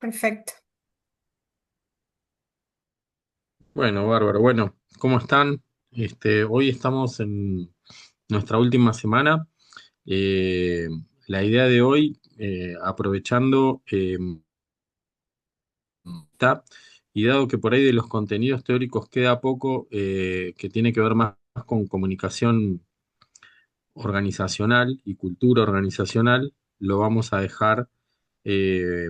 Perfecto. Bueno, bárbaro. Bueno, ¿cómo están? Hoy estamos en nuestra última semana. Eh, la idea de hoy, aprovechando está, y dado que por ahí de los contenidos teóricos queda poco, que tiene que ver más con comunicación organizacional y cultura organizacional, lo vamos a dejar eh,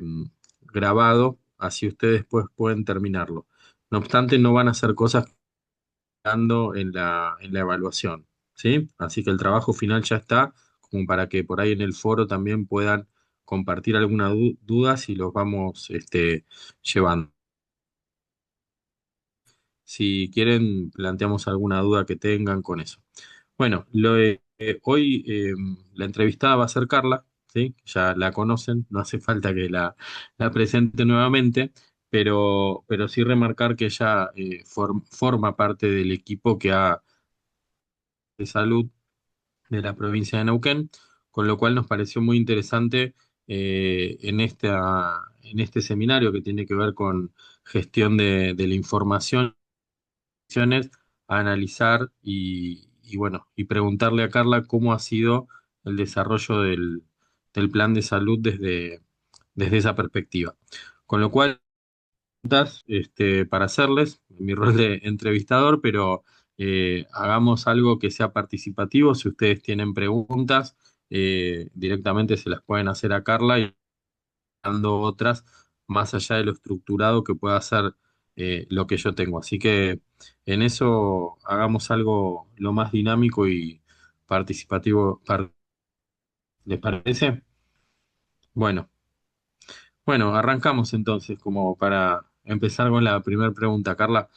grabado, así ustedes después pueden terminarlo. No obstante, no van a hacer cosas dando en la evaluación, ¿sí? Así que el trabajo final ya está, como para que por ahí en el foro también puedan compartir alguna duda si los vamos llevando. Si quieren, planteamos alguna duda que tengan con eso. Bueno, hoy la entrevistada va a ser Carla, ¿sí? Ya la conocen, no hace falta que la presente nuevamente, pero sí remarcar que ella forma parte del equipo de salud de la provincia de Neuquén, con lo cual nos pareció muy interesante en este seminario que tiene que ver con gestión de la información, a analizar y bueno, y preguntarle a Carla cómo ha sido el desarrollo del plan de salud desde esa perspectiva. Con lo cual, para hacerles, mi rol de entrevistador, pero hagamos algo que sea participativo. Si ustedes tienen preguntas, directamente se las pueden hacer a Carla y dando otras más allá de lo estructurado que pueda ser lo que yo tengo. Así que en eso hagamos algo lo más dinámico y participativo. ¿Les parece? Bueno, bueno, arrancamos entonces como para empezar con la primera pregunta, Carla.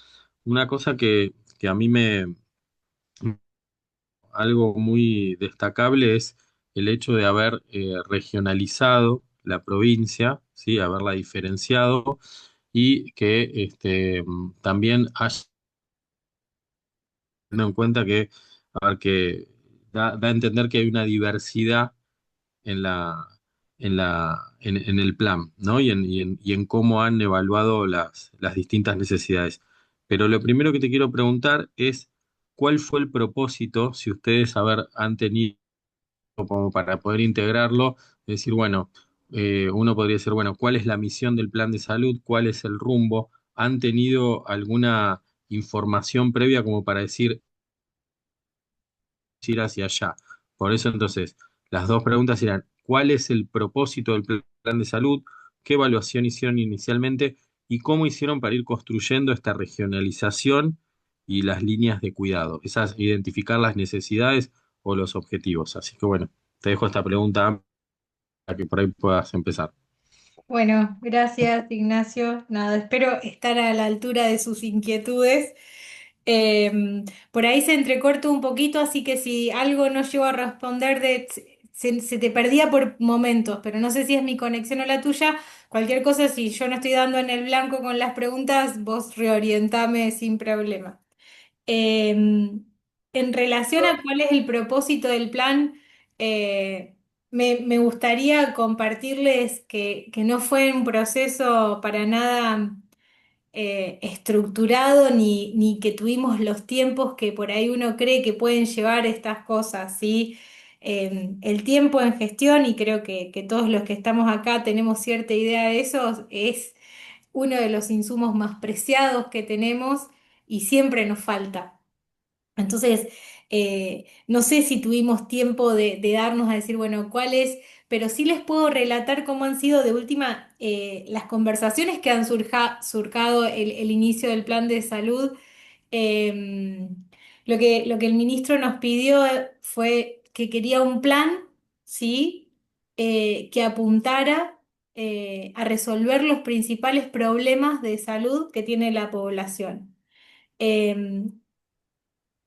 Una cosa que a mí algo muy destacable es el hecho de haber regionalizado la provincia, ¿sí? Haberla diferenciado y que también haya tenido en cuenta a ver, que da a entender que hay una diversidad en en el plan, ¿no? Y en cómo han evaluado las distintas necesidades. Pero lo primero que te quiero preguntar es, ¿cuál fue el propósito, si ustedes, han tenido como para poder integrarlo? Es decir, bueno, uno podría decir, bueno, ¿cuál es la misión del plan de salud? ¿Cuál es el rumbo? ¿Han tenido alguna información previa como para decir ir hacia allá? Por eso entonces, las dos preguntas eran, ¿cuál es el propósito del plan de salud? ¿Qué evaluación hicieron inicialmente? ¿Y cómo hicieron para ir construyendo esta regionalización y las líneas de cuidado? Esas, identificar las necesidades o los objetivos. Así que bueno, te dejo esta pregunta para que por ahí puedas empezar. Bueno, gracias Ignacio. Nada, espero estar a la altura de sus inquietudes. Por ahí se entrecorta un poquito, así que si algo no llego a responder, se te perdía por momentos, pero no sé si es mi conexión o la tuya. Cualquier cosa, si yo no estoy dando en el blanco con las preguntas, vos reorientame sin problema. Eh, en relación a cuál es el propósito del plan, me gustaría compartirles que no fue un proceso para nada estructurado ni que tuvimos los tiempos que por ahí uno cree que pueden llevar estas cosas, ¿sí? El tiempo en gestión, y creo que todos los que estamos acá tenemos cierta idea de eso, es uno de los insumos más preciados que tenemos y siempre nos falta. Entonces, no sé si tuvimos tiempo de darnos a decir, bueno, cuál es, pero sí les puedo relatar cómo han sido de última las conversaciones que han surcado el inicio del plan de salud. Eh, lo que el ministro nos pidió fue que quería un plan, ¿sí? Que apuntara a resolver los principales problemas de salud que tiene la población. Eh,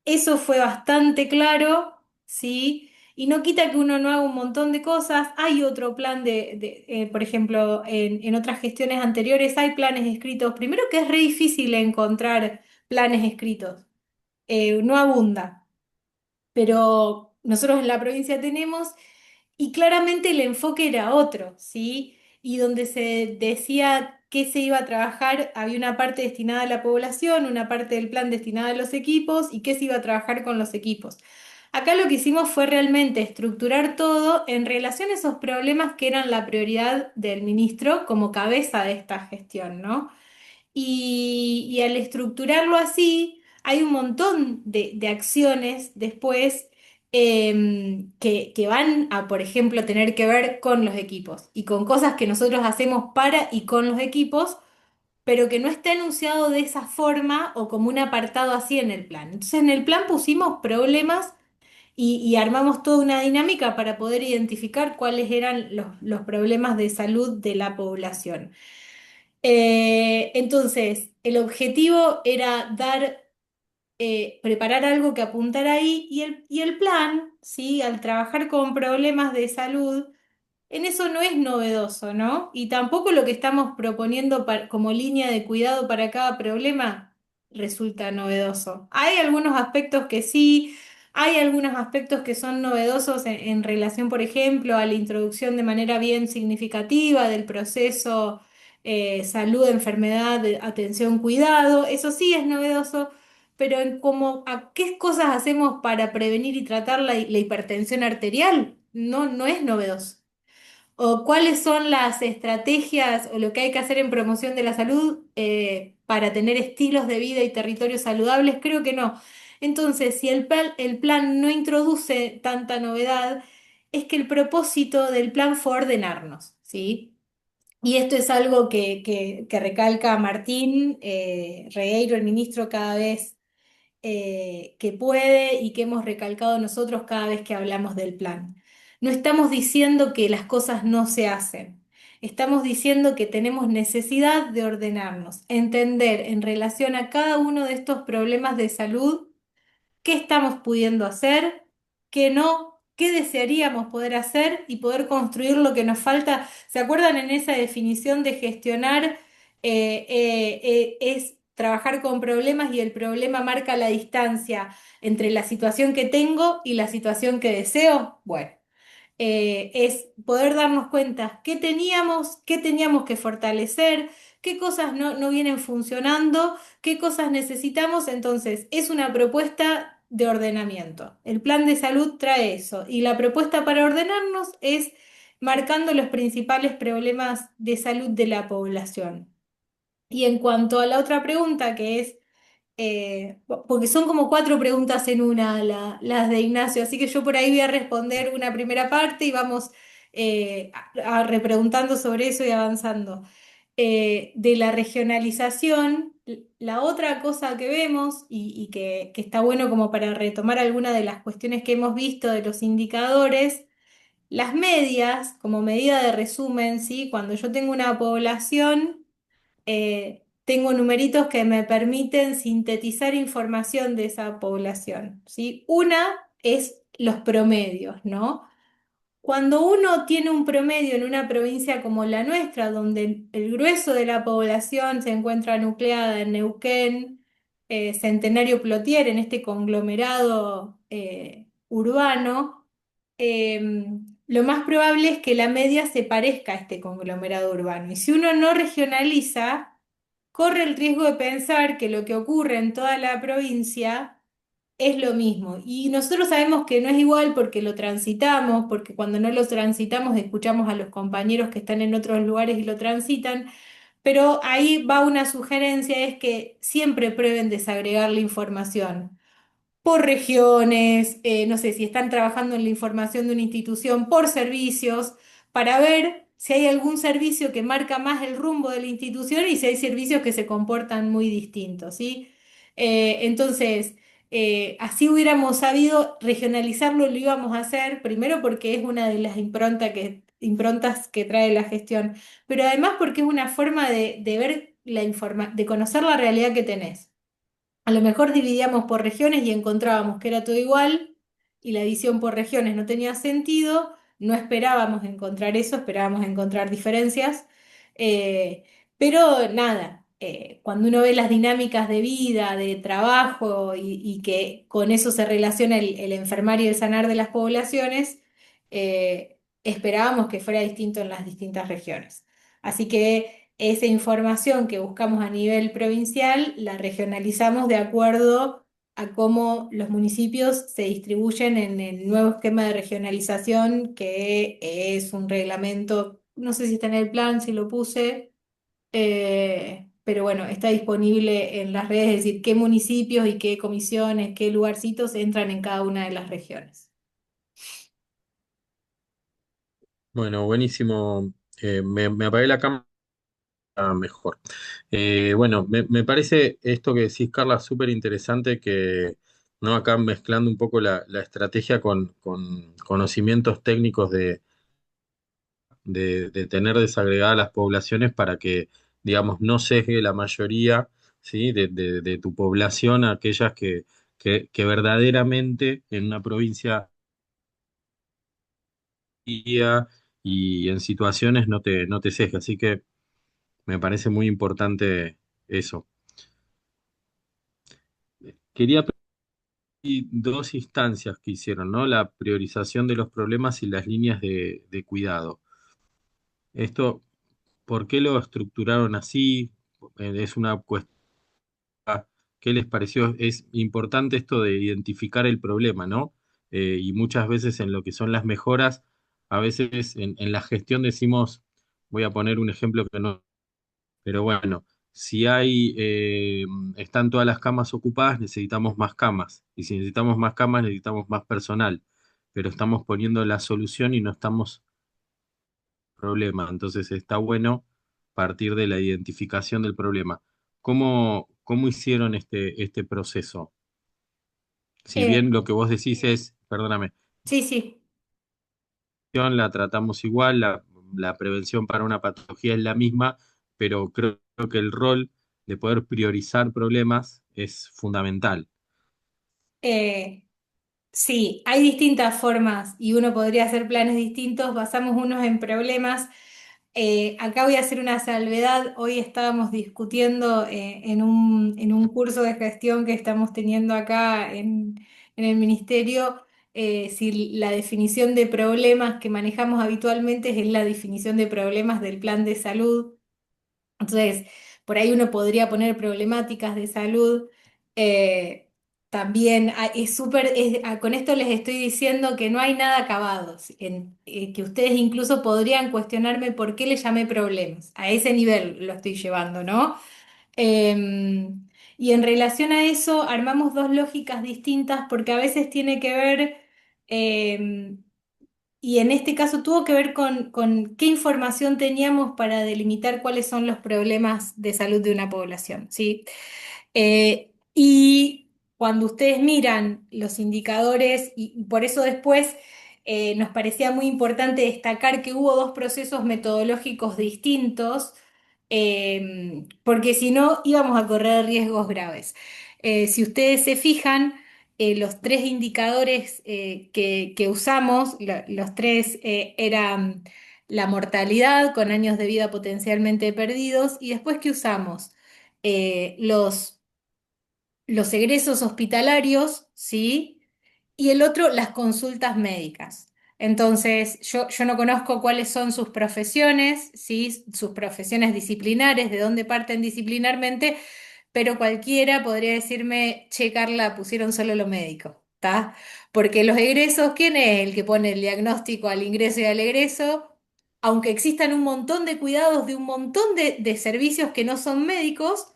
Eso fue bastante claro, ¿sí? Y no quita que uno no haga un montón de cosas. Hay otro plan por ejemplo, en otras gestiones anteriores hay planes escritos. Primero que es re difícil encontrar planes escritos, no abunda, pero nosotros en la provincia tenemos y claramente el enfoque era otro, ¿sí? y donde se decía qué se iba a trabajar, había una parte destinada a la población, una parte del plan destinada a los equipos y qué se iba a trabajar con los equipos. Acá lo que hicimos fue realmente estructurar todo en relación a esos problemas que eran la prioridad del ministro como cabeza de esta gestión, ¿no? Y al estructurarlo así, hay un montón de acciones después que van a, por ejemplo, tener que ver con los equipos y con cosas que nosotros hacemos para y con los equipos, pero que no está enunciado de esa forma o como un apartado así en el plan. Entonces, en el plan pusimos problemas y armamos toda una dinámica para poder identificar cuáles eran los problemas de salud de la población. Entonces, el objetivo era preparar algo que apuntara ahí y el plan, ¿sí? Al trabajar con problemas de salud. En eso no es novedoso, ¿no? Y tampoco lo que estamos proponiendo como línea de cuidado para cada problema resulta novedoso. Hay algunos aspectos que sí, hay algunos aspectos que son novedosos en relación, por ejemplo, a la introducción de manera bien significativa del proceso salud, enfermedad, atención, cuidado. Eso sí es novedoso. Pero en cómo, a qué cosas hacemos para prevenir y tratar la hipertensión arterial, no es novedoso. ¿O cuáles son las estrategias o lo que hay que hacer en promoción de la salud para tener estilos de vida y territorios saludables? Creo que no. Entonces, si el plan no introduce tanta novedad, es que el propósito del plan fue ordenarnos, ¿sí? Y esto es algo que recalca Martín Regueiro, el ministro, cada vez que puede y que hemos recalcado nosotros cada vez que hablamos del plan. No estamos diciendo que las cosas no se hacen, estamos diciendo que tenemos necesidad de ordenarnos, entender en relación a cada uno de estos problemas de salud qué estamos pudiendo hacer, qué no, qué desearíamos poder hacer y poder construir lo que nos falta. ¿Se acuerdan en esa definición de gestionar? Es trabajar con problemas y el problema marca la distancia entre la situación que tengo y la situación que deseo. Bueno, es poder darnos cuenta qué teníamos que fortalecer, qué cosas no vienen funcionando, qué cosas necesitamos. Entonces, es una propuesta de ordenamiento. El plan de salud trae eso y la propuesta para ordenarnos es marcando los principales problemas de salud de la población. Y en cuanto a la otra pregunta, que es porque son como cuatro preguntas en una, las de Ignacio, así que yo por ahí voy a responder una primera parte y vamos repreguntando sobre eso y avanzando. De la regionalización, la otra cosa que vemos y que está bueno como para retomar alguna de las cuestiones que hemos visto de los indicadores, las medias, como medida de resumen, ¿sí? Cuando yo tengo una población tengo numeritos que me permiten sintetizar información de esa población, ¿sí? Una es los promedios, ¿no? Cuando uno tiene un promedio en una provincia como la nuestra, donde el grueso de la población se encuentra nucleada en Neuquén, Centenario Plotier, en este conglomerado urbano, lo más probable es que la media se parezca a este conglomerado urbano. Y si uno no regionaliza, corre el riesgo de pensar que lo que ocurre en toda la provincia es lo mismo. Y nosotros sabemos que no es igual porque lo transitamos, porque cuando no lo transitamos escuchamos a los compañeros que están en otros lugares y lo transitan, pero ahí va una sugerencia, es que siempre prueben desagregar la información por regiones, no sé si están trabajando en la información de una institución, por servicios, para ver si hay algún servicio que marca más el rumbo de la institución y si hay servicios que se comportan muy distintos, ¿sí? Entonces, así hubiéramos sabido regionalizarlo, lo íbamos a hacer, primero porque es una de las improntas que trae la gestión, pero además porque es una forma de ver de conocer la realidad que tenés. A lo mejor dividíamos por regiones y encontrábamos que era todo igual y la división por regiones no tenía sentido, no esperábamos encontrar eso, esperábamos encontrar diferencias, pero nada, cuando uno ve las dinámicas de vida, de trabajo y que con eso se relaciona el enfermar y el sanar de las poblaciones, esperábamos que fuera distinto en las distintas regiones. Así que esa información que buscamos a nivel provincial la regionalizamos de acuerdo a cómo los municipios se distribuyen en el nuevo esquema de regionalización, que es un reglamento, no sé si está en el plan, si lo puse, pero bueno, está disponible en las redes, es decir, qué municipios y qué comisiones, qué lugarcitos entran en cada una de las regiones. Bueno, buenísimo. Me apagué la cámara mejor. Bueno, me parece esto que decís, Carla, súper interesante que, ¿no? Acá mezclando un poco la estrategia con conocimientos técnicos de tener desagregadas las poblaciones para que, digamos, no sesgue la mayoría, ¿sí? De tu población a aquellas que verdaderamente en una provincia y en situaciones no te sesga. Así que me parece muy importante eso. Quería pedir dos instancias que hicieron, ¿no? La priorización de los problemas y las líneas de cuidado. Esto, ¿por qué lo estructuraron así? Es una cuestión. ¿Qué les pareció? Es importante esto de identificar el problema, ¿no? Y muchas veces en lo que son las mejoras, a veces en la gestión decimos, voy a poner un ejemplo que no, pero bueno, si están todas las camas ocupadas, necesitamos más camas. Y si necesitamos más camas, necesitamos más personal. Pero estamos poniendo la solución y no estamos problema. Entonces está bueno partir de la identificación del problema. ¿Cómo hicieron este proceso? Si Eh, bien lo que vos decís es, perdóname, sí, sí. la tratamos igual, la prevención para una patología es la misma, pero creo que el rol de poder priorizar problemas es fundamental. Eh, Sí, hay distintas formas y uno podría hacer planes distintos, basamos unos en problemas. Acá voy a hacer una salvedad. Hoy estábamos discutiendo en un curso de gestión que estamos teniendo acá en el ministerio, si la definición de problemas que manejamos habitualmente es la definición de problemas del plan de salud. Entonces, por ahí uno podría poner problemáticas de salud. eh, También es súper, con esto les estoy diciendo que no hay nada acabado, que ustedes incluso podrían cuestionarme por qué le llamé problemas. A ese nivel lo estoy llevando, ¿no? Y en relación a eso, armamos dos lógicas distintas porque a veces tiene que ver, em, y en este caso tuvo que ver con qué información teníamos para delimitar cuáles son los problemas de salud de una población, ¿sí? Y cuando ustedes miran los indicadores, y por eso después nos parecía muy importante destacar que hubo dos procesos metodológicos distintos, porque si no íbamos a correr riesgos graves. Si ustedes se fijan, los tres indicadores que usamos, los tres eran la mortalidad con años de vida potencialmente perdidos, y después que usamos los egresos hospitalarios, ¿sí? Y el otro, las consultas médicas. Entonces, yo no conozco cuáles son sus profesiones, ¿sí? Sus profesiones disciplinares, de dónde parten disciplinarmente, pero cualquiera podría decirme, che, Carla, pusieron solo lo médico, ¿está? Porque los egresos, ¿quién es el que pone el diagnóstico al ingreso y al egreso? Aunque existan un montón de cuidados de un montón de servicios que no son médicos,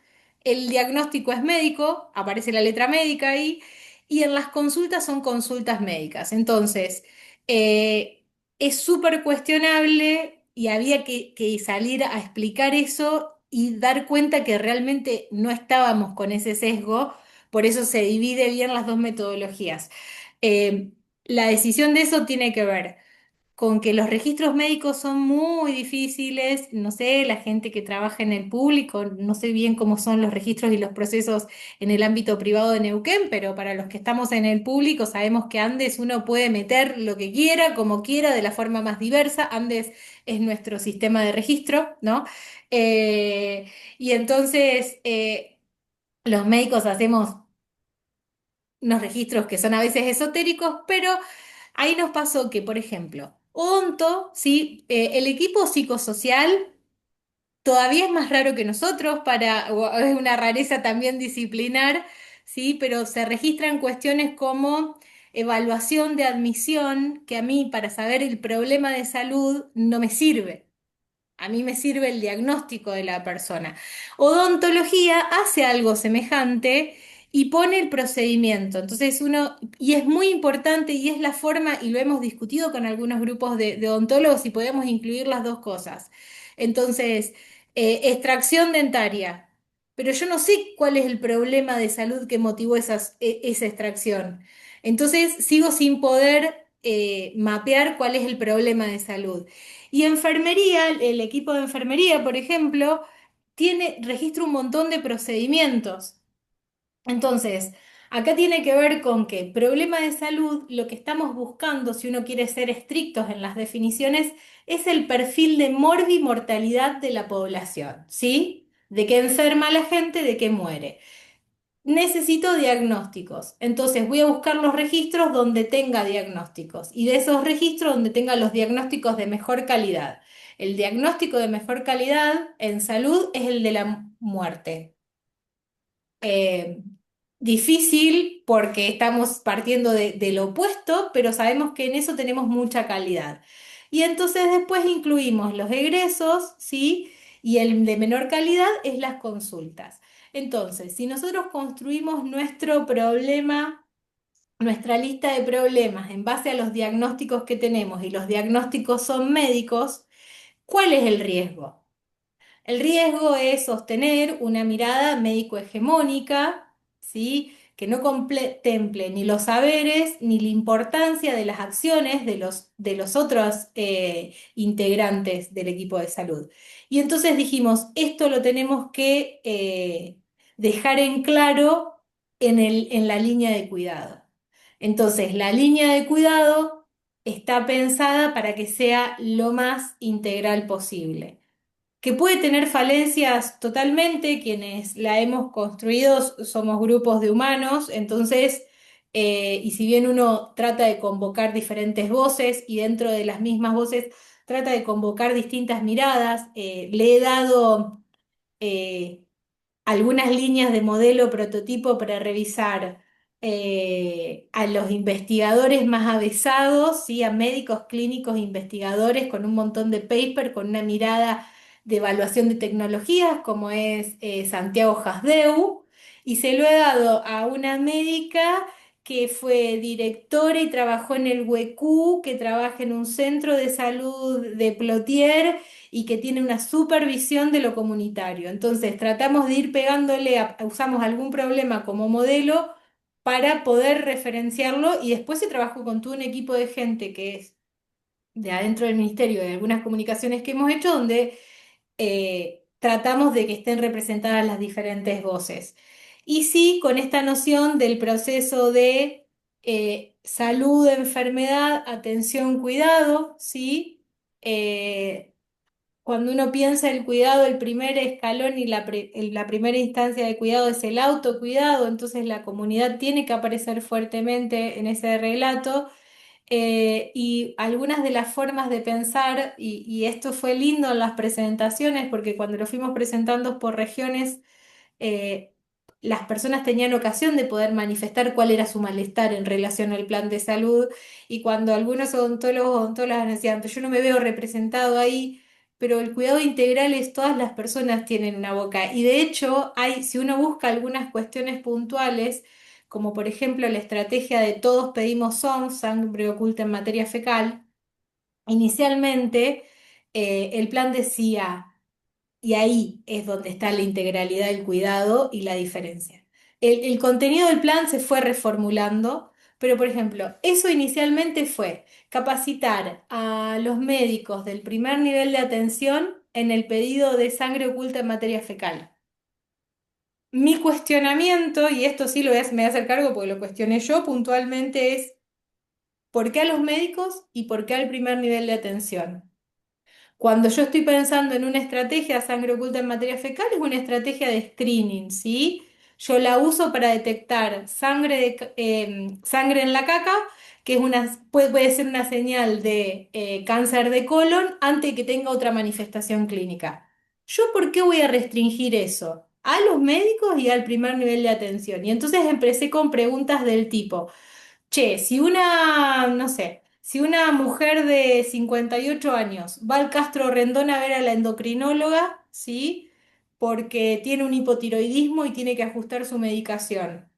el diagnóstico es médico, aparece la letra médica ahí, y en las consultas son consultas médicas. Entonces, eh, es súper cuestionable y había que salir a explicar eso y dar cuenta que realmente no estábamos con ese sesgo, por eso se divide bien las dos metodologías. La decisión de eso tiene que ver con que los registros médicos son muy difíciles, no sé, la gente que trabaja en el público, no sé bien cómo son los registros y los procesos en el ámbito privado de Neuquén, pero para los que estamos en el público sabemos que Andes uno puede meter lo que quiera, como quiera, de la forma más diversa. Andes es nuestro sistema de registro, ¿no? Y entonces los médicos hacemos unos registros que son a veces esotéricos, pero ahí nos pasó que, por ejemplo, Onto, ¿sí? El equipo psicosocial. todavía es más raro que nosotros, es una rareza también disciplinar, ¿sí? Pero se registran cuestiones como evaluación de admisión, que a mí para saber el problema de salud no me sirve. A mí me sirve el diagnóstico de la persona. Odontología hace algo semejante y pone el procedimiento. Entonces y es muy importante y es la forma, y lo hemos discutido con algunos grupos de odontólogos y podemos incluir las dos cosas. Entonces, extracción dentaria. Pero yo no sé cuál es el problema de salud que motivó esa extracción. Entonces, sigo sin poder mapear cuál es el problema de salud. Y enfermería, el equipo de enfermería, por ejemplo, registra un montón de procedimientos. Entonces, acá tiene que ver con que problema de salud, lo que estamos buscando, si uno quiere ser estrictos en las definiciones, es el perfil de morbimortalidad de la población, ¿sí? De qué enferma la gente, de qué muere. Necesito diagnósticos. Entonces voy a buscar los registros donde tenga diagnósticos y de esos registros donde tenga los diagnósticos de mejor calidad. El diagnóstico de mejor calidad en salud es el de la muerte. eh, Difícil porque estamos partiendo del opuesto, pero sabemos que en eso tenemos mucha calidad. Y entonces después incluimos los egresos, ¿sí? Y el de menor calidad es las consultas. Entonces, si nosotros construimos nuestro problema, nuestra lista de problemas en base a los diagnósticos que tenemos y los diagnósticos son médicos, ¿cuál es el riesgo? El riesgo es sostener una mirada médico-hegemónica, ¿sí? Que no contemple ni los saberes ni la importancia de las acciones de los otros integrantes del equipo de salud. Y entonces dijimos, esto lo tenemos que dejar en claro en la línea de cuidado. Entonces, la línea de cuidado está pensada para que sea lo más integral posible, que puede tener falencias totalmente. Quienes la hemos construido somos grupos de humanos, entonces, y si bien uno trata de convocar diferentes voces y dentro de las mismas voces trata de convocar distintas miradas, le he dado eh, algunas líneas de modelo prototipo para revisar a los investigadores más avesados, ¿sí? A médicos clínicos investigadores con un montón de paper, con una mirada de evaluación de tecnologías, como es Santiago Hasdeu, y se lo he dado a una médica que fue directora y trabajó en el WECU, que trabaja en un centro de salud de Plotier y que tiene una supervisión de lo comunitario. Entonces, tratamos de ir pegándole, usamos algún problema como modelo para poder referenciarlo y después se trabajó con todo un equipo de gente que es de adentro del ministerio, de algunas comunicaciones que hemos hecho, donde tratamos de que estén representadas las diferentes voces. Y sí, con esta noción del proceso de salud, enfermedad, atención, cuidado, ¿sí? Cuando uno piensa el cuidado, el primer escalón y la primera instancia de cuidado es el autocuidado, entonces la comunidad tiene que aparecer fuertemente en ese relato. Y algunas de las formas de pensar, y esto fue lindo en las presentaciones, porque cuando lo fuimos presentando por regiones, eh, las personas tenían ocasión de poder manifestar cuál era su malestar en relación al plan de salud, y cuando algunos odontólogos o odontólogas decían, pero yo no me veo representado ahí, pero el cuidado integral es todas las personas tienen una boca, y de hecho si uno busca algunas cuestiones puntuales, como por ejemplo la estrategia de todos pedimos sangre oculta en materia fecal, inicialmente el plan decía, y ahí es donde está la integralidad del cuidado y la diferencia. El contenido del plan se fue reformulando, pero por ejemplo, eso inicialmente fue capacitar a los médicos del primer nivel de atención en el pedido de sangre oculta en materia fecal. Mi cuestionamiento, y esto sí me voy a hacer cargo porque lo cuestioné yo puntualmente, es ¿por qué a los médicos y por qué al primer nivel de atención? Cuando yo estoy pensando en una estrategia de sangre oculta en materia fecal, es una estrategia de screening, ¿sí? Yo la uso para detectar sangre en la caca, que puede ser una señal de cáncer de colon antes de que tenga otra manifestación clínica. ¿Yo por qué voy a restringir eso? A los médicos y al primer nivel de atención. Y entonces empecé con preguntas del tipo, che, si una, no sé, si una mujer de 58 años va al Castro Rendón a ver a la endocrinóloga, ¿sí? Porque tiene un hipotiroidismo y tiene que ajustar su medicación.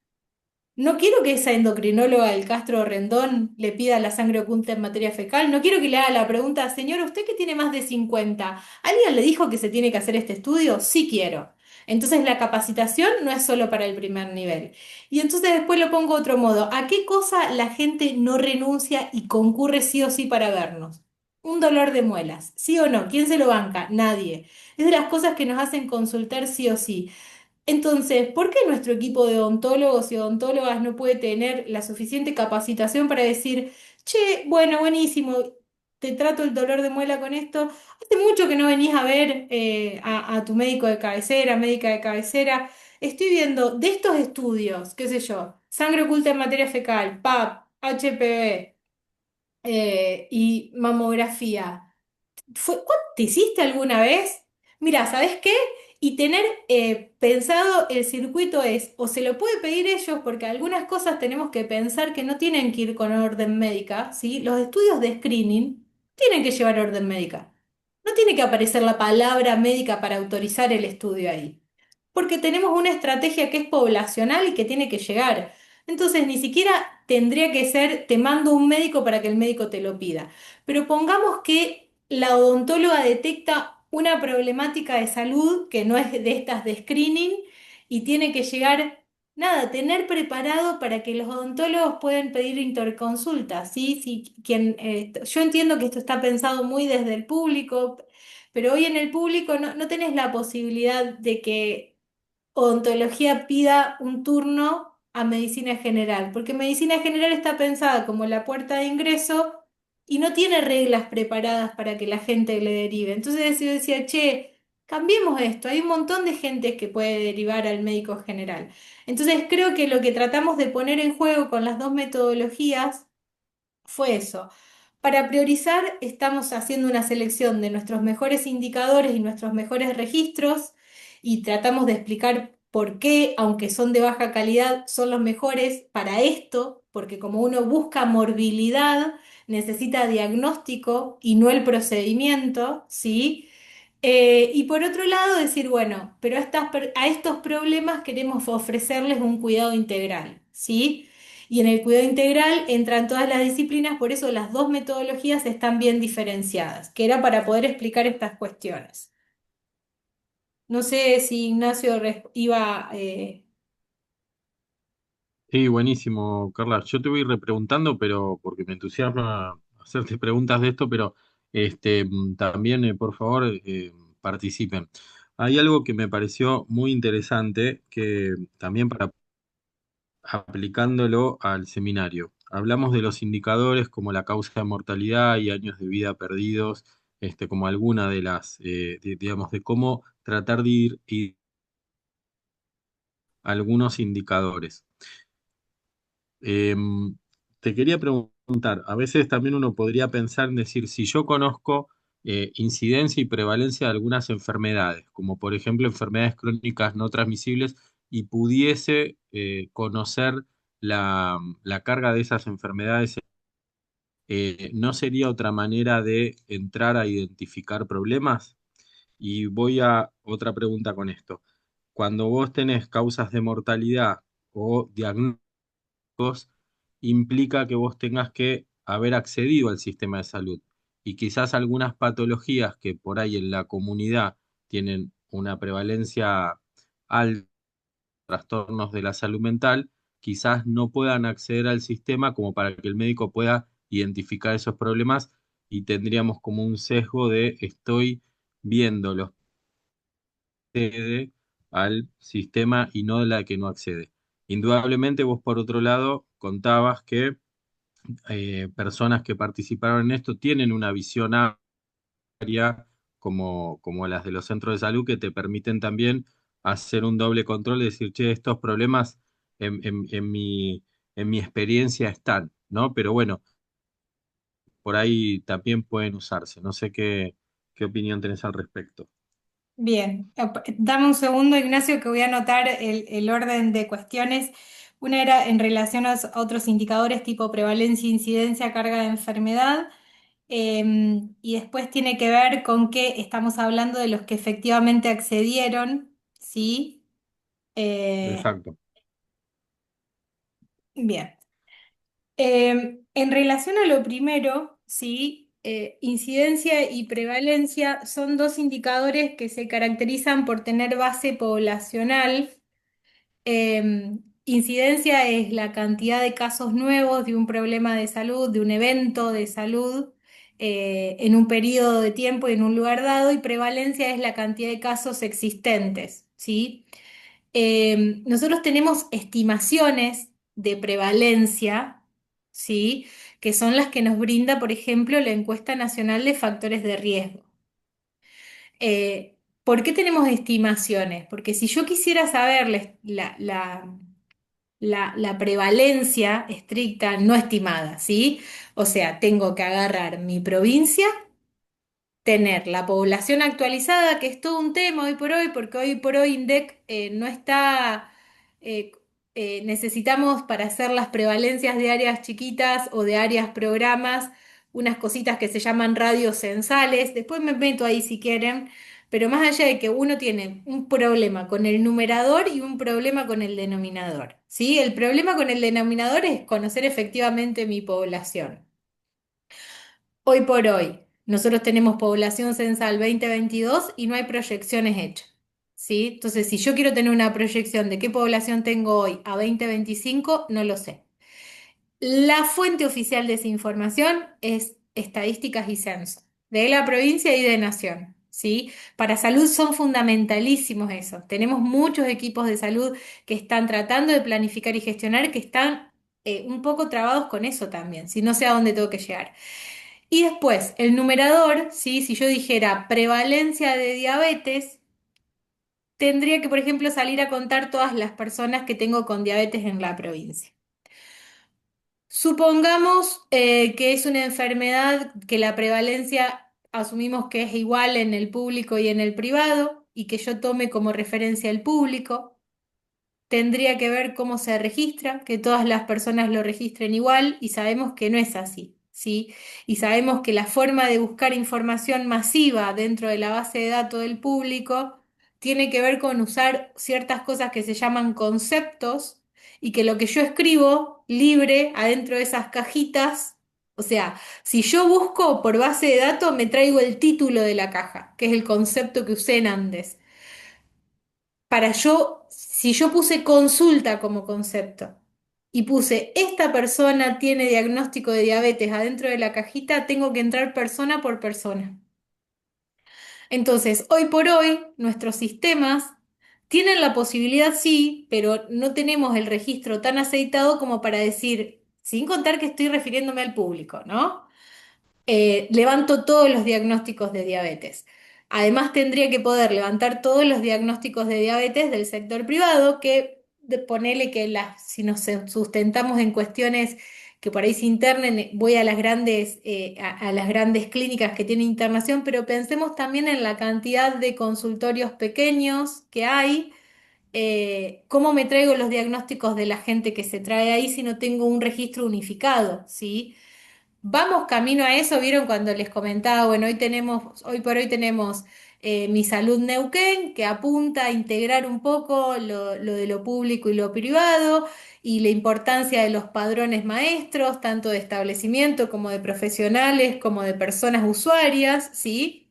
No quiero que esa endocrinóloga del Castro Rendón le pida la sangre oculta en materia fecal. No quiero que le haga la pregunta, señor, usted que tiene más de 50, ¿alguien le dijo que se tiene que hacer este estudio? Sí quiero. Entonces la capacitación no es solo para el primer nivel. Y entonces después lo pongo de otro modo. ¿A qué cosa la gente no renuncia y concurre sí o sí para vernos? Un dolor de muelas, ¿sí o no? ¿Quién se lo banca? Nadie. Es de las cosas que nos hacen consultar sí o sí. Entonces, ¿por qué nuestro equipo de odontólogos y odontólogas no puede tener la suficiente capacitación para decir, che, bueno, buenísimo, te trato el dolor de muela con esto? Hace mucho que no venís a ver a tu médico de cabecera, médica de cabecera. Estoy viendo de estos estudios, qué sé yo, sangre oculta en materia fecal, PAP, HPV y mamografía. ¿Te hiciste alguna vez? Mira, ¿sabes qué? Y tener pensado el circuito es, o se lo puede pedir ellos, porque algunas cosas tenemos que pensar que no tienen que ir con orden médica, ¿sí? Los estudios de screening tienen que llevar orden médica. No tiene que aparecer la palabra médica para autorizar el estudio ahí porque tenemos una estrategia que es poblacional y que tiene que llegar. Entonces, ni siquiera tendría que ser, te mando un médico para que el médico te lo pida. Pero pongamos que la odontóloga detecta una problemática de salud que no es de estas de screening y tiene que llegar, nada, tener preparado para que los odontólogos puedan pedir interconsultas, ¿sí? Si yo entiendo que esto está pensado muy desde el público, pero hoy en el público no tenés la posibilidad de que odontología pida un turno a medicina general, porque medicina general está pensada como la puerta de ingreso y no tiene reglas preparadas para que la gente le derive. Entonces yo decía, che, cambiemos esto, hay un montón de gente que puede derivar al médico general. Entonces creo que lo que tratamos de poner en juego con las dos metodologías fue eso. Para priorizar, estamos haciendo una selección de nuestros mejores indicadores y nuestros mejores registros y tratamos de explicar por qué, aunque son de baja calidad, son los mejores para esto, porque como uno busca morbilidad, necesita diagnóstico y no el procedimiento, ¿sí? Y por otro lado, decir, bueno, pero a estos problemas queremos ofrecerles un cuidado integral, ¿sí? Y en el cuidado integral entran todas las disciplinas, por eso las dos metodologías están bien diferenciadas, que era para poder explicar estas cuestiones. No sé si Ignacio iba... Sí, buenísimo, Carla. Yo te voy a ir repreguntando, pero porque me entusiasma hacerte preguntas de esto, pero también, por favor, participen. Hay algo que me pareció muy interesante, que también para aplicándolo al seminario. Hablamos de los indicadores como la causa de mortalidad y años de vida perdidos, como alguna de las, digamos, de cómo tratar de ir algunos indicadores. Te quería preguntar, a veces también uno podría pensar en decir, si yo conozco incidencia y prevalencia de algunas enfermedades, como por ejemplo enfermedades crónicas no transmisibles, y pudiese conocer la carga de esas enfermedades, ¿no sería otra manera de entrar a identificar problemas? Y voy a otra pregunta con esto. Cuando vos tenés causas de mortalidad o diagnósticos, implica que vos tengas que haber accedido al sistema de salud. Y quizás algunas patologías que por ahí en la comunidad tienen una prevalencia alta, trastornos de la salud mental, quizás no puedan acceder al sistema como para que el médico pueda identificar esos problemas y tendríamos como un sesgo de estoy viendo los que accede al sistema y no de la que no accede. Indudablemente vos por otro lado contabas que personas que participaron en esto tienen una visión amplia como las de los centros de salud que te permiten también hacer un doble control y decir, che, estos problemas en mi experiencia están, ¿no? Pero bueno, por ahí también pueden usarse. No sé qué opinión tenés al respecto. Bien, dame un segundo, Ignacio, que voy a anotar el orden de cuestiones. Una era en relación a otros indicadores tipo prevalencia, incidencia, carga de enfermedad. Y después tiene que ver con que estamos hablando de los que efectivamente accedieron, ¿sí? Eh, Exacto. bien. En relación a lo primero, ¿sí? Incidencia y prevalencia son dos indicadores que se caracterizan por tener base poblacional. Incidencia es la cantidad de casos nuevos de un problema de salud, de un evento de salud, en un periodo de tiempo y en un lugar dado, y prevalencia es la cantidad de casos existentes, ¿sí? Nosotros tenemos estimaciones de prevalencia, ¿sí? Que son las que nos brinda, por ejemplo, la encuesta nacional de factores de riesgo. ¿Por qué tenemos estimaciones? Porque si yo quisiera saber la prevalencia estricta no estimada, ¿sí? O sea, tengo que agarrar mi provincia, tener la población actualizada, que es todo un tema hoy por hoy, porque hoy por hoy INDEC no está, eh, necesitamos para hacer las prevalencias de áreas chiquitas o de áreas programas, unas cositas que se llaman radios censales, después me meto ahí si quieren, pero más allá de que uno tiene un problema con el numerador y un problema con el denominador, ¿sí? El problema con el denominador es conocer efectivamente mi población. Hoy por hoy, nosotros tenemos población censal 2022 y no hay proyecciones hechas, ¿sí? Entonces, si yo quiero tener una proyección de qué población tengo hoy a 2025, no lo sé. La fuente oficial de esa información es estadísticas y censo, de la provincia y de nación, ¿sí? Para salud son fundamentalísimos esos. Tenemos muchos equipos de salud que están tratando de planificar y gestionar, que están un poco trabados con eso también, si no sé a dónde tengo que llegar. Y después, el numerador, ¿sí? Si yo dijera prevalencia de diabetes, tendría que, por ejemplo, salir a contar todas las personas que tengo con diabetes en la provincia. Supongamos que es una enfermedad que la prevalencia asumimos que es igual en el público y en el privado y que yo tome como referencia el público. Tendría que ver cómo se registra, que todas las personas lo registren igual y sabemos que no es así, ¿sí? Y sabemos que la forma de buscar información masiva dentro de la base de datos del público tiene que ver con usar ciertas cosas que se llaman conceptos y que lo que yo escribo libre adentro de esas cajitas, o sea, si yo busco por base de datos me traigo el título de la caja, que es el concepto que usé en Andes para yo, si yo puse consulta como concepto y puse esta persona tiene diagnóstico de diabetes adentro de la cajita, tengo que entrar persona por persona. Entonces, hoy por hoy, nuestros sistemas tienen la posibilidad, sí, pero no tenemos el registro tan aceitado como para decir, sin contar que estoy refiriéndome al público, ¿no? Levanto todos los diagnósticos de diabetes. Además, tendría que poder levantar todos los diagnósticos de diabetes del sector privado, que ponele que si nos sustentamos en cuestiones que por ahí se internen, voy a las grandes, a las grandes clínicas que tienen internación, pero pensemos también en la cantidad de consultorios pequeños que hay. ¿Cómo me traigo los diagnósticos de la gente que se trae ahí si no tengo un registro unificado? ¿Sí? Vamos camino a eso, vieron cuando les comentaba, bueno, hoy por hoy tenemos Mi Salud Neuquén, que apunta a integrar un poco lo de lo público y lo privado, y la importancia de los padrones maestros, tanto de establecimiento como de profesionales, como de personas usuarias, ¿sí?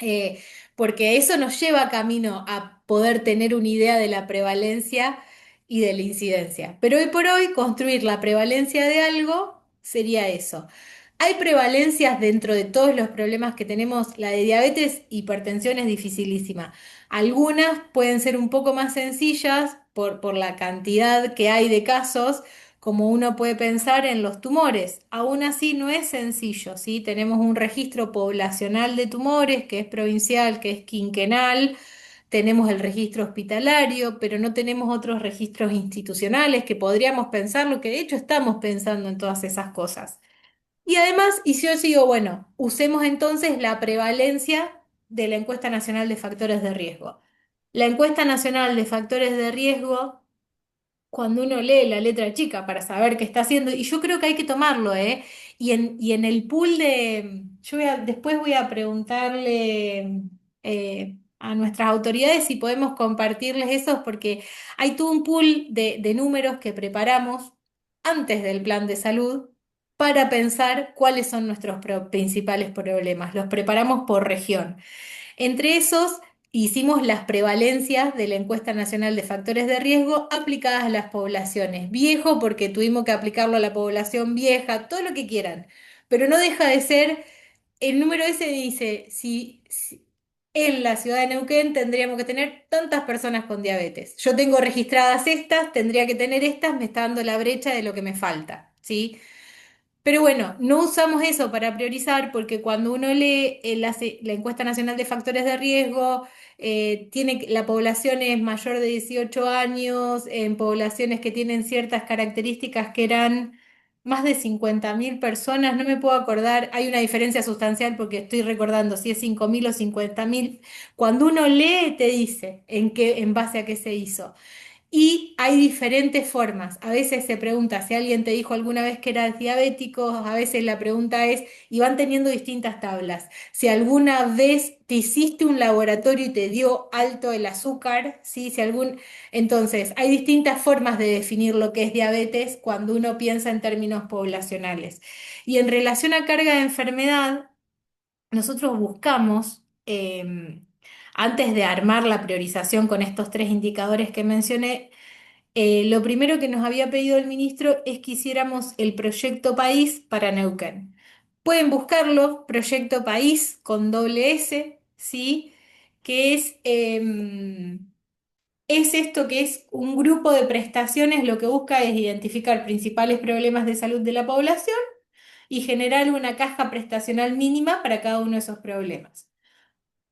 eh, Porque eso nos lleva camino a poder tener una idea de la prevalencia y de la incidencia. Pero hoy por hoy, construir la prevalencia de algo sería eso. Hay prevalencias dentro de todos los problemas que tenemos. La de diabetes, hipertensión es dificilísima. Algunas pueden ser un poco más sencillas por la cantidad que hay de casos, como uno puede pensar en los tumores. Aún así no es sencillo, ¿sí? Tenemos un registro poblacional de tumores que es provincial, que es quinquenal, tenemos el registro hospitalario, pero no tenemos otros registros institucionales que podríamos pensarlo, que de hecho estamos pensando en todas esas cosas. Y además, y si yo digo, bueno, usemos entonces la prevalencia. de la encuesta nacional de factores de riesgo. La encuesta nacional de factores de riesgo, cuando uno lee la letra chica para saber qué está haciendo, y yo creo que hay que tomarlo, ¿eh? Y en el pool después voy a preguntarle a nuestras autoridades si podemos compartirles esos, porque hay todo un pool de números que preparamos antes del plan de salud para pensar cuáles son nuestros principales problemas. Los preparamos por región. Entre esos, hicimos las prevalencias de la encuesta nacional de factores de riesgo aplicadas a las poblaciones. Viejo porque tuvimos que aplicarlo a la población vieja, todo lo que quieran. Pero no deja de ser, el número ese dice, si en la ciudad de Neuquén tendríamos que tener tantas personas con diabetes. Yo tengo registradas estas, tendría que tener estas, me está dando la brecha de lo que me falta, ¿sí? Pero bueno, no usamos eso para priorizar porque cuando uno lee la encuesta nacional de factores de riesgo, la población es mayor de 18 años, en poblaciones que tienen ciertas características que eran más de 50.000 personas, no me puedo acordar, hay una diferencia sustancial porque estoy recordando si es 5.000 o 50.000. Cuando uno lee, te dice en base a qué se hizo. Y hay diferentes formas. A veces se pregunta si alguien te dijo alguna vez que eras diabético, a veces la pregunta es, y van teniendo distintas tablas. Si alguna vez te hiciste un laboratorio y te dio alto el azúcar, ¿sí? Entonces, hay distintas formas de definir lo que es diabetes cuando uno piensa en términos poblacionales. Y en relación a carga de enfermedad, nosotros buscamos, antes de armar la priorización con estos tres indicadores que mencioné, lo primero que nos había pedido el ministro es que hiciéramos el proyecto país para Neuquén. Pueden buscarlo, proyecto país con doble S, ¿sí? Que es esto que es un grupo de prestaciones, lo que busca es identificar principales problemas de salud de la población y generar una caja prestacional mínima para cada uno de esos problemas.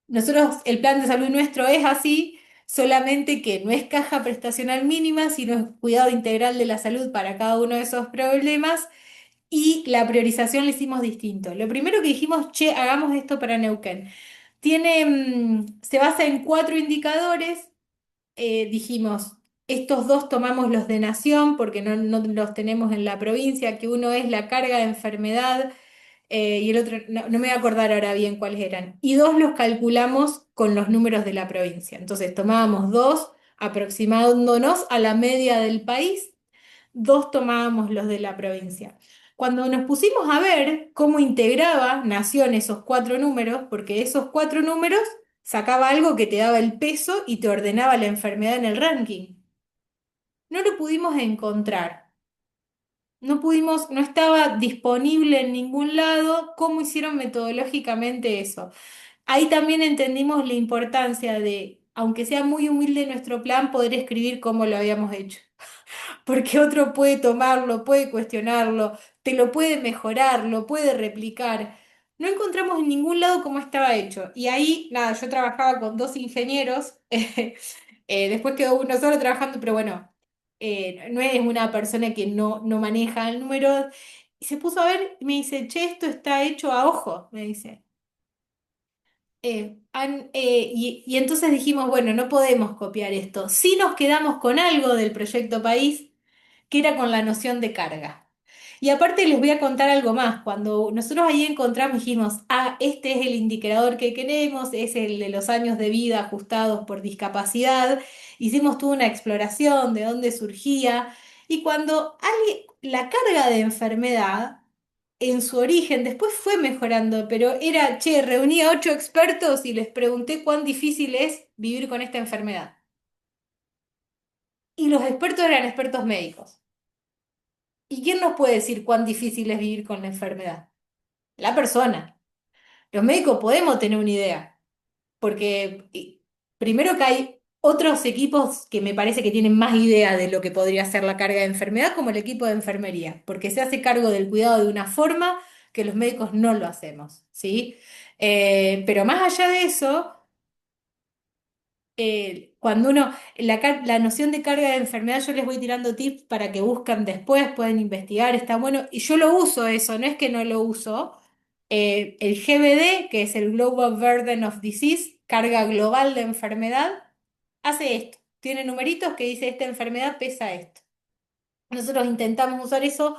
Nosotros, el plan de salud nuestro es así, solamente que no es caja prestacional mínima, sino es cuidado integral de la salud para cada uno de esos problemas y la priorización la hicimos distinto. Lo primero que dijimos, che, hagamos esto para Neuquén. Se basa en cuatro indicadores. Dijimos, estos dos tomamos los de nación porque no los tenemos en la provincia, que uno es la carga de enfermedad y el otro, no me voy a acordar ahora bien cuáles eran. Y dos los calculamos con los números de la provincia. Entonces tomábamos dos aproximándonos a la media del país, dos tomábamos los de la provincia. Cuando nos pusimos a ver cómo integraba Nación esos cuatro números, porque esos cuatro números sacaba algo que te daba el peso y te ordenaba la enfermedad en el ranking. No lo pudimos encontrar. No estaba disponible en ningún lado. ¿Cómo hicieron metodológicamente eso? Ahí también entendimos la importancia de, aunque sea muy humilde nuestro plan, poder escribir cómo lo habíamos hecho. Porque otro puede tomarlo, puede cuestionarlo, te lo puede mejorar, lo puede replicar. No encontramos en ningún lado cómo estaba hecho. Y ahí, nada, yo trabajaba con dos ingenieros, después quedó uno solo trabajando, pero bueno, no es una persona que no maneja el número. Y se puso a ver y me dice, che, esto está hecho a ojo, me dice. Y entonces dijimos, bueno, no podemos copiar esto. Sí nos quedamos con algo del proyecto País, que era con la noción de carga. Y aparte les voy a contar algo más. Cuando nosotros ahí encontramos, dijimos, este es el indicador que queremos, es el de los años de vida ajustados por discapacidad. Hicimos toda una exploración de dónde surgía. Y cuando la carga de enfermedad en su origen, después fue mejorando, pero era, che, reuní a 8 expertos y les pregunté cuán difícil es vivir con esta enfermedad. Y los expertos eran expertos médicos. ¿Y quién nos puede decir cuán difícil es vivir con la enfermedad? La persona. Los médicos podemos tener una idea, porque primero que hay otros equipos que me parece que tienen más idea de lo que podría ser la carga de enfermedad, como el equipo de enfermería, porque se hace cargo del cuidado de una forma que los médicos no lo hacemos, ¿sí? Pero más allá de eso, cuando la noción de carga de enfermedad, yo les voy tirando tips para que buscan después, pueden investigar, está bueno, y yo lo uso eso, no es que no lo uso, El GBD, que es el Global Burden of Disease, carga global de enfermedad, hace esto. Tiene numeritos que dice esta enfermedad pesa esto. Nosotros intentamos usar eso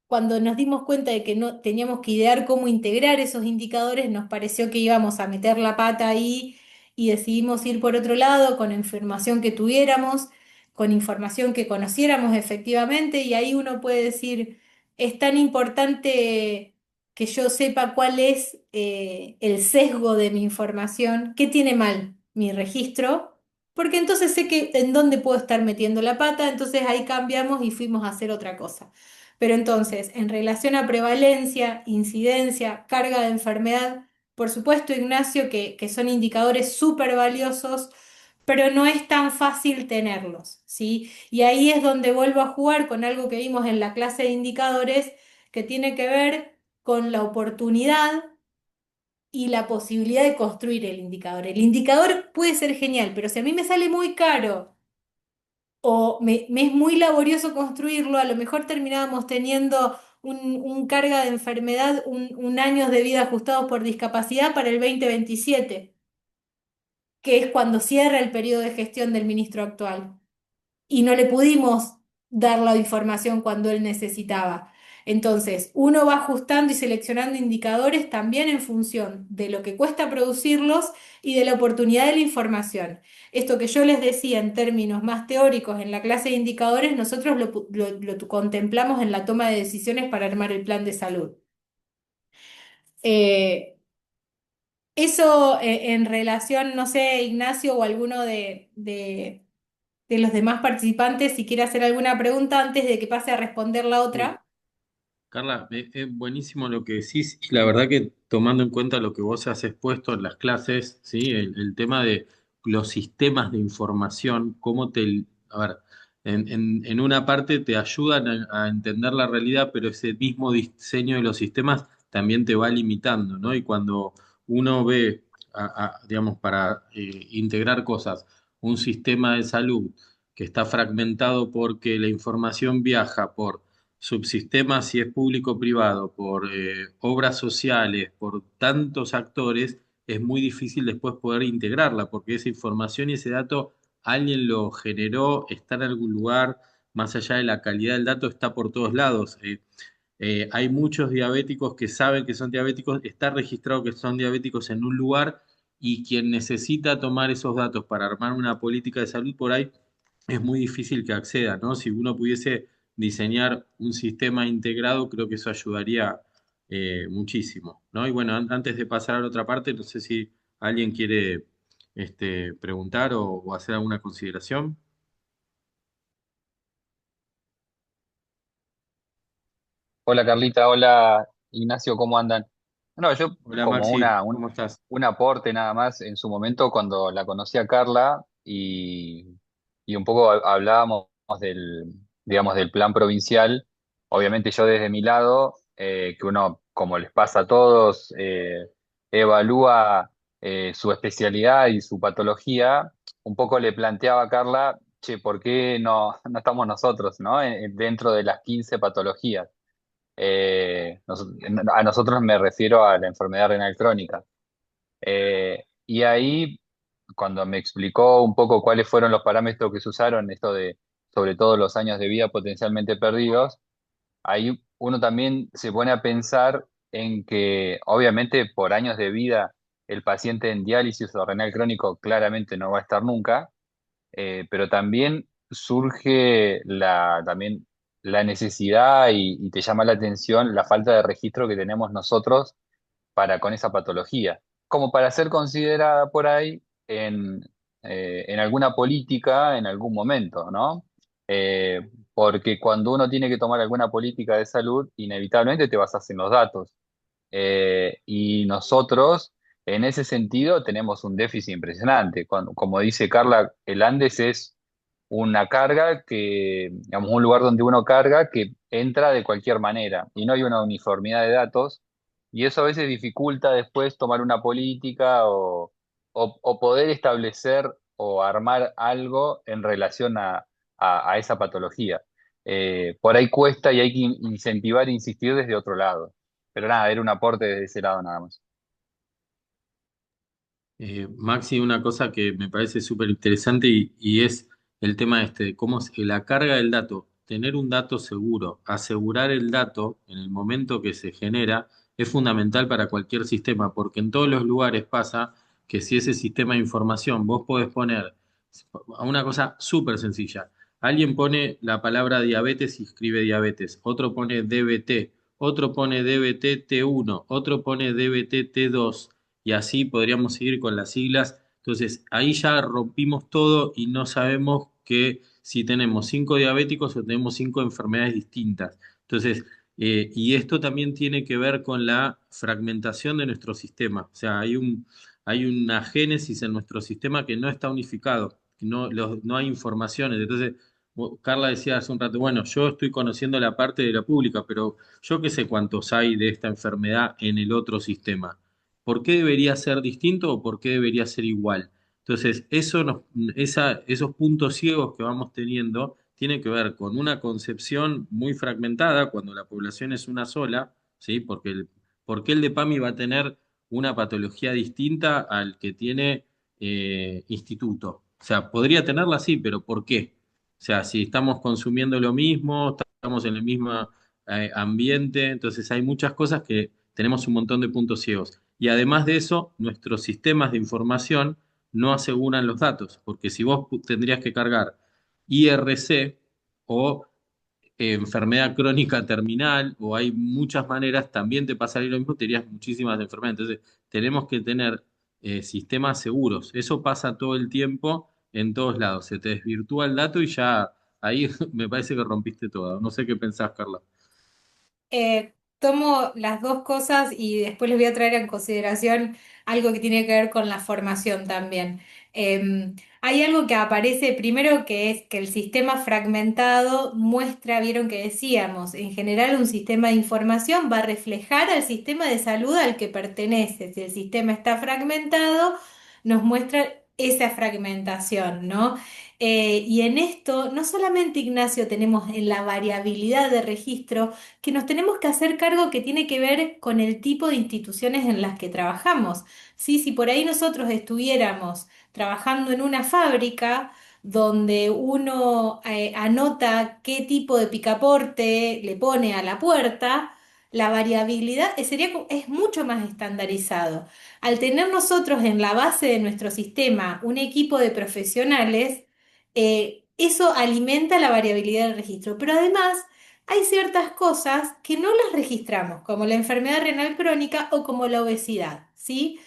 cuando nos dimos cuenta de que no teníamos que idear cómo integrar esos indicadores, nos pareció que íbamos a meter la pata ahí y decidimos ir por otro lado con información que tuviéramos, con información que conociéramos efectivamente, y ahí uno puede decir, es tan importante que yo sepa cuál es el sesgo de mi información, qué tiene mal mi registro, porque entonces sé que en dónde puedo estar metiendo la pata, entonces ahí cambiamos y fuimos a hacer otra cosa. Pero entonces, en relación a prevalencia, incidencia, carga de enfermedad, por supuesto, Ignacio, que son indicadores súper valiosos, pero no es tan fácil tenerlos, ¿sí? Y ahí es donde vuelvo a jugar con algo que vimos en la clase de indicadores, que tiene que ver con la oportunidad y la posibilidad de construir el indicador. El indicador puede ser genial, pero si a mí me sale muy caro o me es muy laborioso construirlo, a lo mejor terminábamos teniendo un carga de enfermedad, un años de vida ajustados por discapacidad para el 2027, que es cuando cierra el periodo de gestión del ministro actual y no le pudimos dar la información cuando él necesitaba. Entonces, uno va ajustando y seleccionando indicadores también en función de lo que cuesta producirlos y de la oportunidad de la información. Esto que yo les decía en términos más teóricos en la clase de indicadores, nosotros lo contemplamos en la toma de decisiones para armar el plan de salud. Eh, Eso en relación, no sé, Ignacio o alguno de los demás participantes, si quiere hacer alguna pregunta antes de que pase a responder la Sí. otra. Carla, es buenísimo lo que decís y la verdad que tomando en cuenta lo que vos has expuesto en las clases, ¿sí? El tema de los sistemas de información, cómo a ver, en una parte te ayudan a entender la realidad, pero ese mismo diseño de los sistemas también te va limitando, ¿no? Y cuando uno ve, digamos, para integrar cosas, un sistema de salud que está fragmentado porque la información viaja por subsistemas, si es público o privado, por obras sociales, por tantos actores, es muy difícil después poder integrarla, porque esa información y ese dato alguien lo generó, está en algún lugar, más allá de la calidad del dato, está por todos lados. Hay muchos diabéticos que saben que son diabéticos, está registrado que son diabéticos en un lugar y quien necesita tomar esos datos para armar una política de salud por ahí es muy difícil que acceda, ¿no? Si uno pudiese diseñar un sistema integrado, creo que eso ayudaría muchísimo, ¿no? Y bueno, antes de pasar a la otra parte, no sé si alguien quiere preguntar o hacer alguna consideración. Hola Carlita, hola Ignacio, ¿cómo andan? No, yo Hola como Maxi, ¿cómo estás? un aporte nada más en su momento cuando la conocí a Carla y un poco hablábamos digamos, del plan provincial. Obviamente yo desde mi lado, que uno, como les pasa a todos, evalúa su especialidad y su patología, un poco le planteaba a Carla, che, ¿por qué no estamos nosotros, ¿no? Dentro de las 15 patologías. A nosotros me refiero a la enfermedad renal crónica. Y ahí, cuando me explicó un poco cuáles fueron los parámetros que se usaron, esto de sobre todo los años de vida potencialmente perdidos, ahí uno también se pone a pensar en que obviamente por años de vida el paciente en diálisis o renal crónico claramente no va a estar nunca, pero también surge también la necesidad y te llama la atención la falta de registro que tenemos nosotros para con esa patología, como para ser considerada por ahí en alguna política en algún momento, ¿no? Porque cuando uno tiene que tomar alguna política de salud, inevitablemente te basas en los datos. Y nosotros, en ese sentido, tenemos un déficit impresionante. Como dice Carla, el Andes es una carga digamos, un lugar donde uno carga que entra de cualquier manera y no hay una uniformidad de datos y eso a veces dificulta después tomar una política o poder establecer o armar algo en relación a esa patología. Por ahí cuesta y hay que incentivar e insistir desde otro lado. Pero nada, era un aporte desde ese lado nada más. Maxi, una cosa que me parece súper interesante y es el tema este, de cómo la carga del dato, tener un dato seguro, asegurar el dato en el momento que se genera, es fundamental para cualquier sistema, porque en todos los lugares pasa que si ese sistema de información vos podés poner a una cosa súper sencilla, alguien pone la palabra diabetes y escribe diabetes, otro pone DBT, otro pone DBT T1, otro pone DBT T2 y así podríamos seguir con las siglas. Entonces, ahí ya rompimos todo y no sabemos que si tenemos 5 diabéticos o tenemos 5 enfermedades distintas. Entonces, y esto también tiene que ver con la fragmentación de nuestro sistema. O sea, hay una génesis en nuestro sistema que no está unificado, que no hay informaciones. Entonces, Carla decía hace un rato, bueno, yo estoy conociendo la parte de la pública, pero yo qué sé cuántos hay de esta enfermedad en el otro sistema. ¿Por qué debería ser distinto o por qué debería ser igual? Entonces, esos puntos ciegos que vamos teniendo tienen que ver con una concepción muy fragmentada cuando la población es una sola, ¿sí? ¿Por qué el de PAMI va a tener una patología distinta al que tiene instituto? O sea, podría tenerla sí, pero ¿por qué? O sea, si estamos consumiendo lo mismo, estamos en el mismo ambiente, entonces hay muchas cosas que tenemos un montón de puntos ciegos. Y además de eso, nuestros sistemas de información no aseguran los datos, porque si vos tendrías que cargar IRC o enfermedad crónica terminal, o hay muchas maneras, también te pasaría lo mismo, tendrías muchísimas enfermedades. Entonces, tenemos que tener sistemas seguros. Eso pasa todo el tiempo en todos lados. Se te desvirtúa el dato y ya ahí me parece que rompiste todo. No sé qué pensás, Carla. Tomo las dos cosas y después les voy a traer en consideración algo que tiene que ver con la formación también. Hay algo que aparece primero que es que el sistema fragmentado muestra, vieron que decíamos, en general un sistema de información va a reflejar al sistema de salud al que pertenece. Si el sistema está fragmentado, nos muestra esa fragmentación, ¿no? Y en esto, no solamente, Ignacio, tenemos en la variabilidad de registro, que nos tenemos que hacer cargo que tiene que ver con el tipo de instituciones en las que trabajamos. ¿Sí? Si por ahí nosotros estuviéramos trabajando en una fábrica donde uno anota qué tipo de picaporte le pone a la puerta, la variabilidad es mucho más estandarizado. Al tener nosotros en la base de nuestro sistema un equipo de profesionales, eso alimenta la variabilidad del registro. Pero además, hay ciertas cosas que no las registramos, como la enfermedad renal crónica o como la obesidad, ¿sí?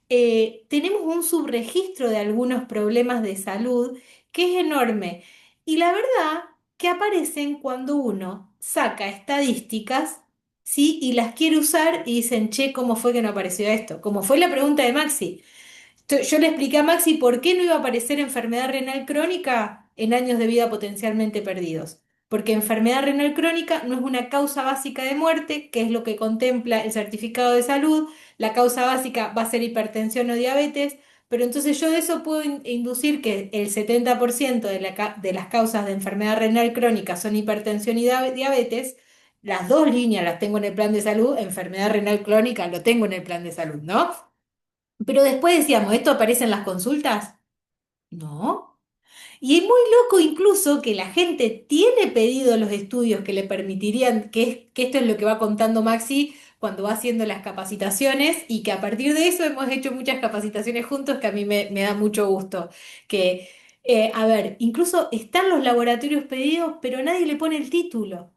Tenemos un subregistro de algunos problemas de salud que es enorme. Y la verdad que aparecen cuando uno saca estadísticas, ¿sí? Y las quiere usar y dicen, che, ¿cómo fue que no apareció esto? Como fue la pregunta de Maxi. Yo le expliqué a Maxi por qué no iba a aparecer enfermedad renal crónica en años de vida potencialmente perdidos. Porque enfermedad renal crónica no es una causa básica de muerte, que es lo que contempla el certificado de salud. La causa básica va a ser hipertensión o diabetes, pero entonces yo de eso puedo inducir que el 70% de las causas de enfermedad renal crónica son hipertensión y diabetes. Las dos líneas las tengo en el plan de salud, enfermedad renal crónica lo tengo en el plan de salud, ¿no? Pero después decíamos, ¿esto aparece en las consultas? No. Y es muy loco incluso que la gente tiene pedido los estudios que le permitirían, que esto es lo que va contando Maxi cuando va haciendo las capacitaciones y que a partir de eso hemos hecho muchas capacitaciones juntos que a mí me da mucho gusto. Que, a ver, incluso están los laboratorios pedidos, pero nadie le pone el título.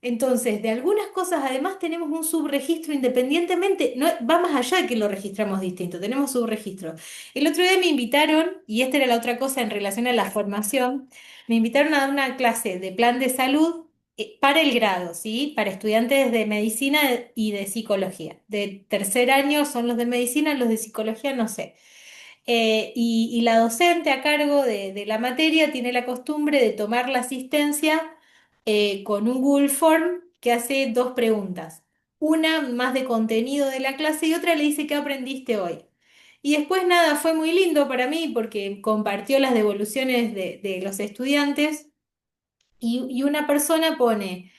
Entonces, de algunas cosas además tenemos un subregistro independientemente, no, va más allá de que lo registramos distinto, tenemos subregistro. El otro día me invitaron, y esta era la otra cosa en relación a la formación, me invitaron a dar una clase de plan de salud para el grado, ¿sí? Para estudiantes de medicina y de psicología. De tercer año son los de medicina, los de psicología no sé. Y la docente a cargo de la materia tiene la costumbre de tomar la asistencia con un Google Form que hace dos preguntas. Una más de contenido de la clase y otra le dice qué aprendiste hoy. Y después nada, fue muy lindo para mí porque compartió las devoluciones de los estudiantes y una persona pone,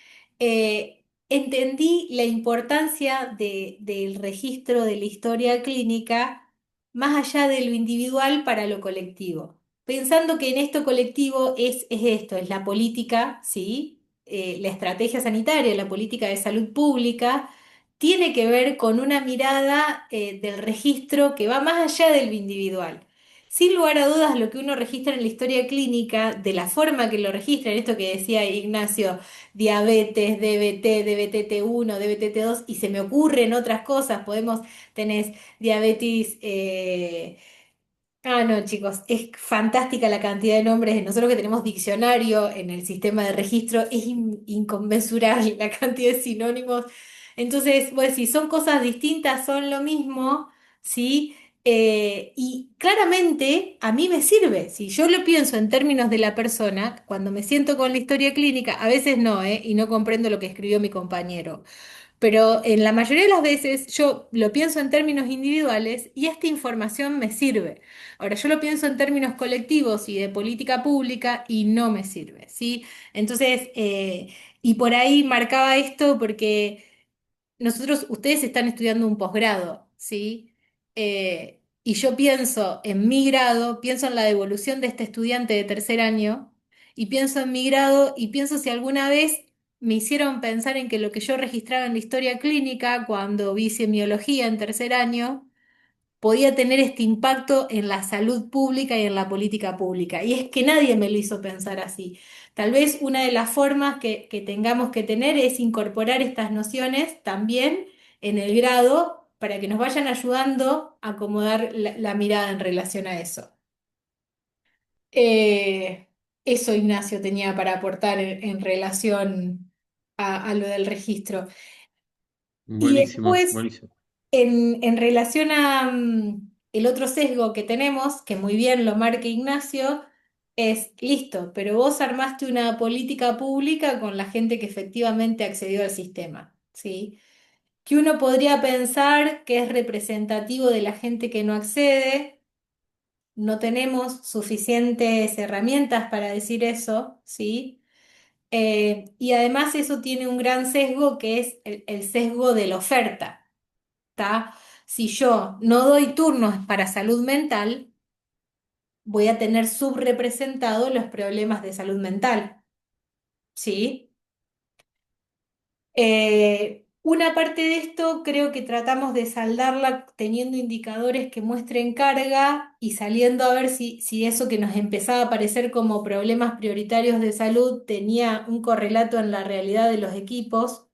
entendí la importancia del registro de la historia clínica más allá de lo individual para lo colectivo. Pensando que en esto colectivo es esto, es la política, ¿sí? La estrategia sanitaria, la política de salud pública, tiene que ver con una mirada del registro que va más allá de lo individual. Sin lugar a dudas, lo que uno registra en la historia clínica, de la forma que lo registra, en esto que decía Ignacio, diabetes, DBT, DBTT1, DBTT2, y se me ocurren otras cosas, tenés diabetes, no, chicos, es fantástica la cantidad de nombres. Nosotros que tenemos diccionario en el sistema de registro, es inconmensurable la cantidad de sinónimos. Entonces, bueno, si son cosas distintas, son lo mismo, ¿sí? Y claramente a mí me sirve. Si yo lo pienso en términos de la persona, cuando me siento con la historia clínica, a veces no, ¿eh? Y no comprendo lo que escribió mi compañero. Pero en la mayoría de las veces yo lo pienso en términos individuales y esta información me sirve. Ahora, yo lo pienso en términos colectivos y de política pública y no me sirve, ¿sí? Entonces, y por ahí marcaba esto porque ustedes están estudiando un posgrado, ¿sí? Y yo pienso en mi grado, pienso en la devolución de este estudiante de tercer año, y pienso en mi grado y pienso si alguna vez me hicieron pensar en que lo que yo registraba en la historia clínica cuando vi semiología en tercer año podía tener este impacto en la salud pública y en la política pública. Y es que nadie me lo hizo pensar así. Tal vez una de las formas que tengamos que tener es incorporar estas nociones también en el grado para que nos vayan ayudando a acomodar la mirada en relación a eso. Eh, Eso, Ignacio, tenía para aportar en relación a lo del registro. Y Buenísimo, después, buenísimo. en relación a el otro sesgo que tenemos, que muy bien lo marca Ignacio, es listo, pero vos armaste una política pública con la gente que efectivamente accedió al sistema, ¿sí? Que uno podría pensar que es representativo de la gente que no accede, no tenemos suficientes herramientas para decir eso, ¿sí? Y además eso tiene un gran sesgo que es el sesgo de la oferta. ¿Tá? Si yo no doy turnos para salud mental, voy a tener subrepresentados los problemas de salud mental, ¿sí? Una parte de esto creo que tratamos de saldarla teniendo indicadores que muestren carga y saliendo a ver si eso que nos empezaba a parecer como problemas prioritarios de salud tenía un correlato en la realidad de los equipos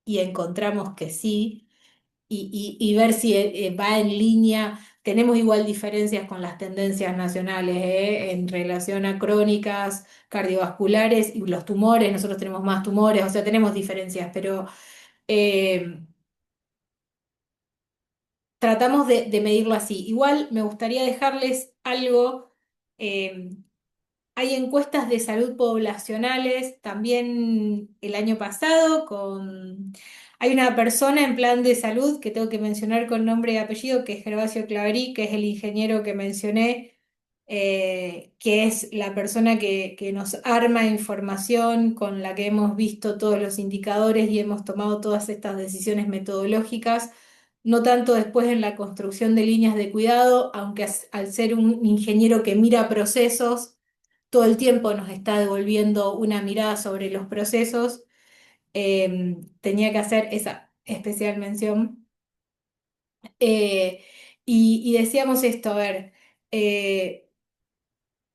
y encontramos que sí. Y ver si va en línea. Tenemos igual diferencias con las tendencias nacionales, en relación a crónicas, cardiovasculares y los tumores. Nosotros tenemos más tumores, o sea, tenemos diferencias, pero eh, tratamos de medirlo así. Igual me gustaría dejarles algo. eh, Hay encuestas de salud poblacionales también el año pasado Hay una persona en plan de salud que tengo que mencionar con nombre y apellido, que es Gervasio Claverí, que es el ingeniero que mencioné, que es la persona que nos arma información con la que hemos visto todos los indicadores y hemos tomado todas estas decisiones metodológicas. No tanto después en la construcción de líneas de cuidado, aunque al ser un ingeniero que mira procesos, todo el tiempo nos está devolviendo una mirada sobre los procesos. Tenía que hacer esa especial mención. Eh, y decíamos esto, a ver, eh,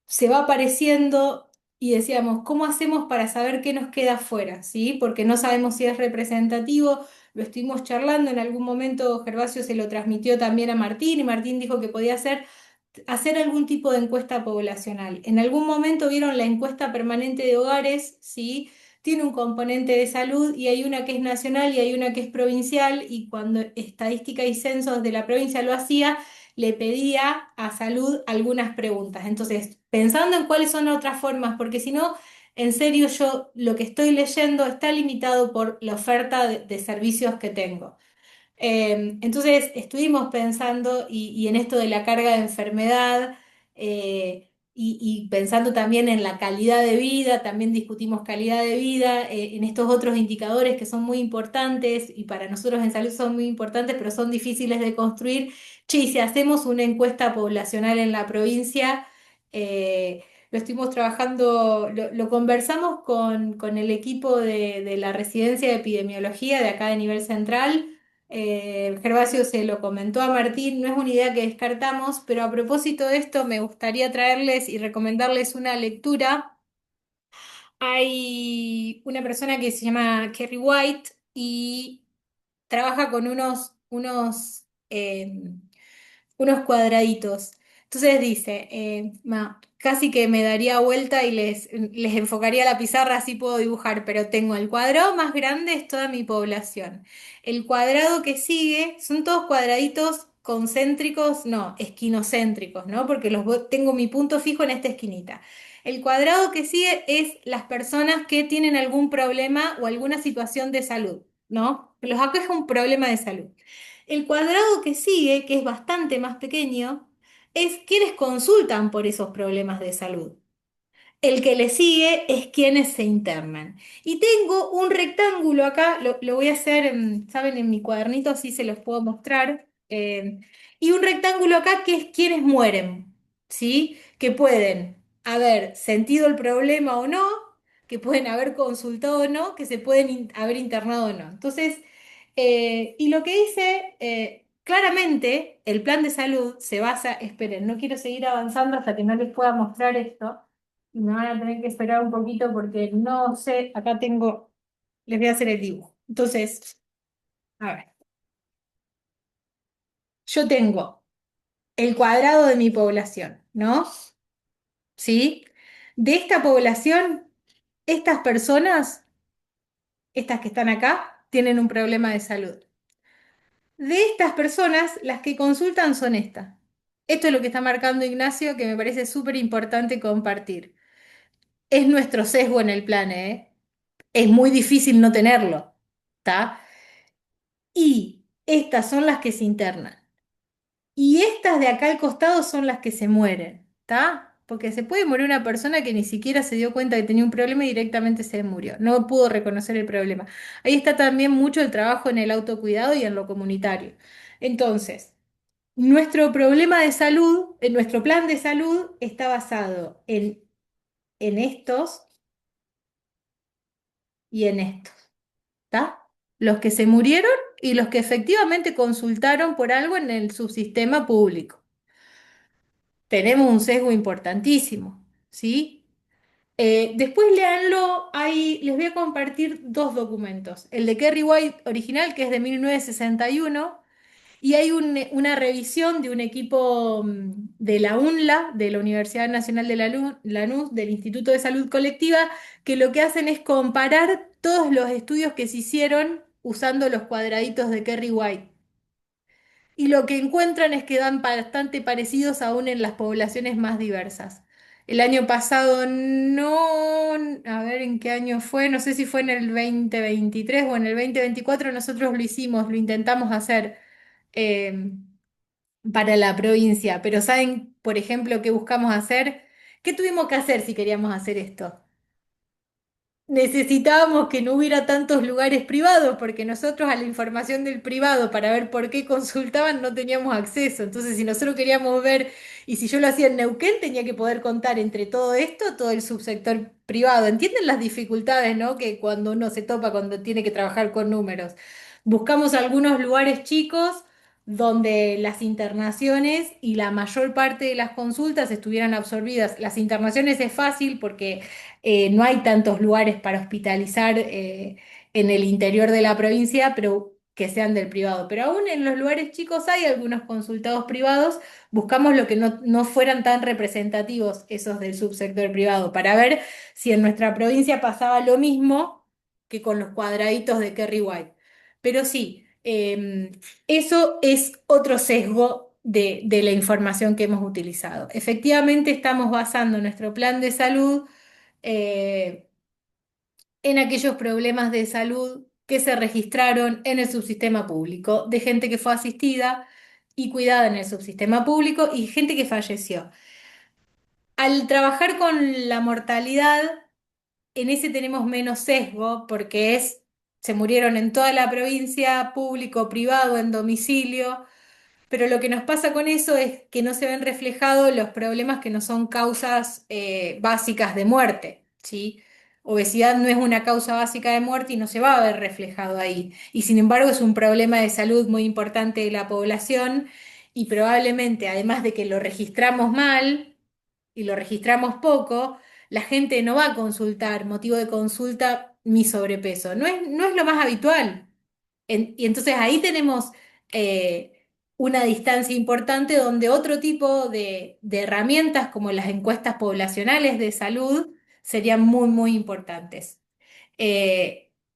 se va apareciendo y decíamos, ¿cómo hacemos para saber qué nos queda afuera? ¿Sí? Porque no sabemos si es representativo. Lo estuvimos charlando, en algún momento Gervasio se lo transmitió también a Martín y Martín dijo que podía hacer algún tipo de encuesta poblacional. En algún momento vieron la encuesta permanente de hogares, ¿sí? Tiene un componente de salud y hay una que es nacional y hay una que es provincial y cuando Estadística y Censos de la provincia lo hacía, le pedía a salud algunas preguntas. Entonces, pensando en cuáles son otras formas, porque si no, en serio yo lo que estoy leyendo está limitado por la oferta de servicios que tengo. Entonces estuvimos pensando y en esto de la carga de enfermedad, y pensando también en la calidad de vida, también discutimos calidad de vida, en estos otros indicadores que son muy importantes y para nosotros en salud son muy importantes, pero son difíciles de construir. Che, y si hacemos una encuesta poblacional en la provincia, lo estuvimos trabajando, lo conversamos con el equipo de la residencia de epidemiología de acá de nivel central. Gervasio se lo comentó a Martín, no es una idea que descartamos, pero a propósito de esto me gustaría traerles y recomendarles una lectura. Hay una persona que se llama Kerry White y trabaja con unos cuadraditos. Entonces dice, casi que me daría vuelta y les enfocaría la pizarra, así puedo dibujar, pero tengo el cuadrado más grande, es toda mi población. El cuadrado que sigue son todos cuadraditos concéntricos, no, esquinocéntricos, ¿no? Porque tengo mi punto fijo en esta esquinita. El cuadrado que sigue es las personas que tienen algún problema o alguna situación de salud, ¿no? Los aqueja un problema de salud. El cuadrado que sigue, que es bastante más pequeño, es quienes consultan por esos problemas de salud. El que le sigue es quienes se internan. Y tengo un rectángulo acá, lo voy a hacer, ¿saben? En mi cuadernito, así se los puedo mostrar. Y un rectángulo acá que es quienes mueren, ¿sí? Que pueden haber sentido el problema o no, que pueden haber consultado o no, que se pueden haber internado o no. Entonces, y lo que dice, claramente, el plan de salud se basa, esperen, no quiero seguir avanzando hasta que no les pueda mostrar esto. Y me van a tener que esperar un poquito porque no sé, acá tengo, les voy a hacer el dibujo. Entonces, a ver, yo tengo el cuadrado de mi población, ¿no? ¿Sí? De esta población, estas personas, estas que están acá, tienen un problema de salud. De estas personas, las que consultan son estas. Esto es lo que está marcando Ignacio, que me parece súper importante compartir. Es nuestro sesgo en el plan, ¿eh? Es muy difícil no tenerlo, ¿está? Y estas son las que se internan. Y estas de acá al costado son las que se mueren, ¿está? Porque se puede morir una persona que ni siquiera se dio cuenta que tenía un problema y directamente se murió. No pudo reconocer el problema. Ahí está también mucho el trabajo en el autocuidado y en lo comunitario. Entonces, nuestro problema de salud, nuestro plan de salud está basado en estos y en estos, ¿está? Los que se murieron y los que efectivamente consultaron por algo en el subsistema público. Tenemos un sesgo importantísimo, ¿sí? Después léanlo, ahí les voy a compartir dos documentos. El de Kerry White original, que es de 1961, y hay una revisión de un equipo de la UNLA, de la Universidad Nacional de Lanús, del Instituto de Salud Colectiva, que lo que hacen es comparar todos los estudios que se hicieron usando los cuadraditos de Kerry White. Y lo que encuentran es que dan bastante parecidos aún en las poblaciones más diversas. El año pasado no, a ver en qué año fue, no sé si fue en el 2023 o en el 2024, nosotros lo hicimos, lo intentamos hacer eh, para la provincia, pero ¿saben, por ejemplo, qué buscamos hacer? ¿Qué tuvimos que hacer si queríamos hacer esto? Necesitábamos que no hubiera tantos lugares privados, porque nosotros a la información del privado para ver por qué consultaban no teníamos acceso. Entonces, si nosotros queríamos ver, y si yo lo hacía en Neuquén, tenía que poder contar entre todo esto, todo el subsector privado. ¿Entienden las dificultades, no? Que cuando uno se topa, cuando tiene que trabajar con números. Buscamos algunos lugares chicos donde las internaciones y la mayor parte de las consultas estuvieran absorbidas. Las internaciones es fácil porque no hay tantos lugares para hospitalizar en el interior de la provincia, pero que sean del privado. Pero aún en los lugares chicos hay algunos consultados privados. Buscamos lo que no fueran tan representativos esos del subsector privado, para ver si en nuestra provincia pasaba lo mismo que con los cuadraditos de Kerry White. Pero sí, eso es otro sesgo de la información que hemos utilizado. Efectivamente, estamos basando nuestro plan de salud eh, en aquellos problemas de salud que se registraron en el subsistema público, de gente que fue asistida y cuidada en el subsistema público y gente que falleció. Al trabajar con la mortalidad, en ese tenemos menos sesgo porque se murieron en toda la provincia, público, privado, en domicilio. Pero lo que nos pasa con eso es que no se ven reflejados los problemas que no son causas básicas de muerte, ¿sí? Obesidad no es una causa básica de muerte y no se va a ver reflejado ahí. Y sin embargo es un problema de salud muy importante de la población y probablemente, además de que lo registramos mal y lo registramos poco, la gente no va a consultar, motivo de consulta, mi sobrepeso. No es lo más habitual. Y entonces ahí tenemos una distancia importante donde otro tipo de herramientas como las encuestas poblacionales de salud serían muy, muy importantes.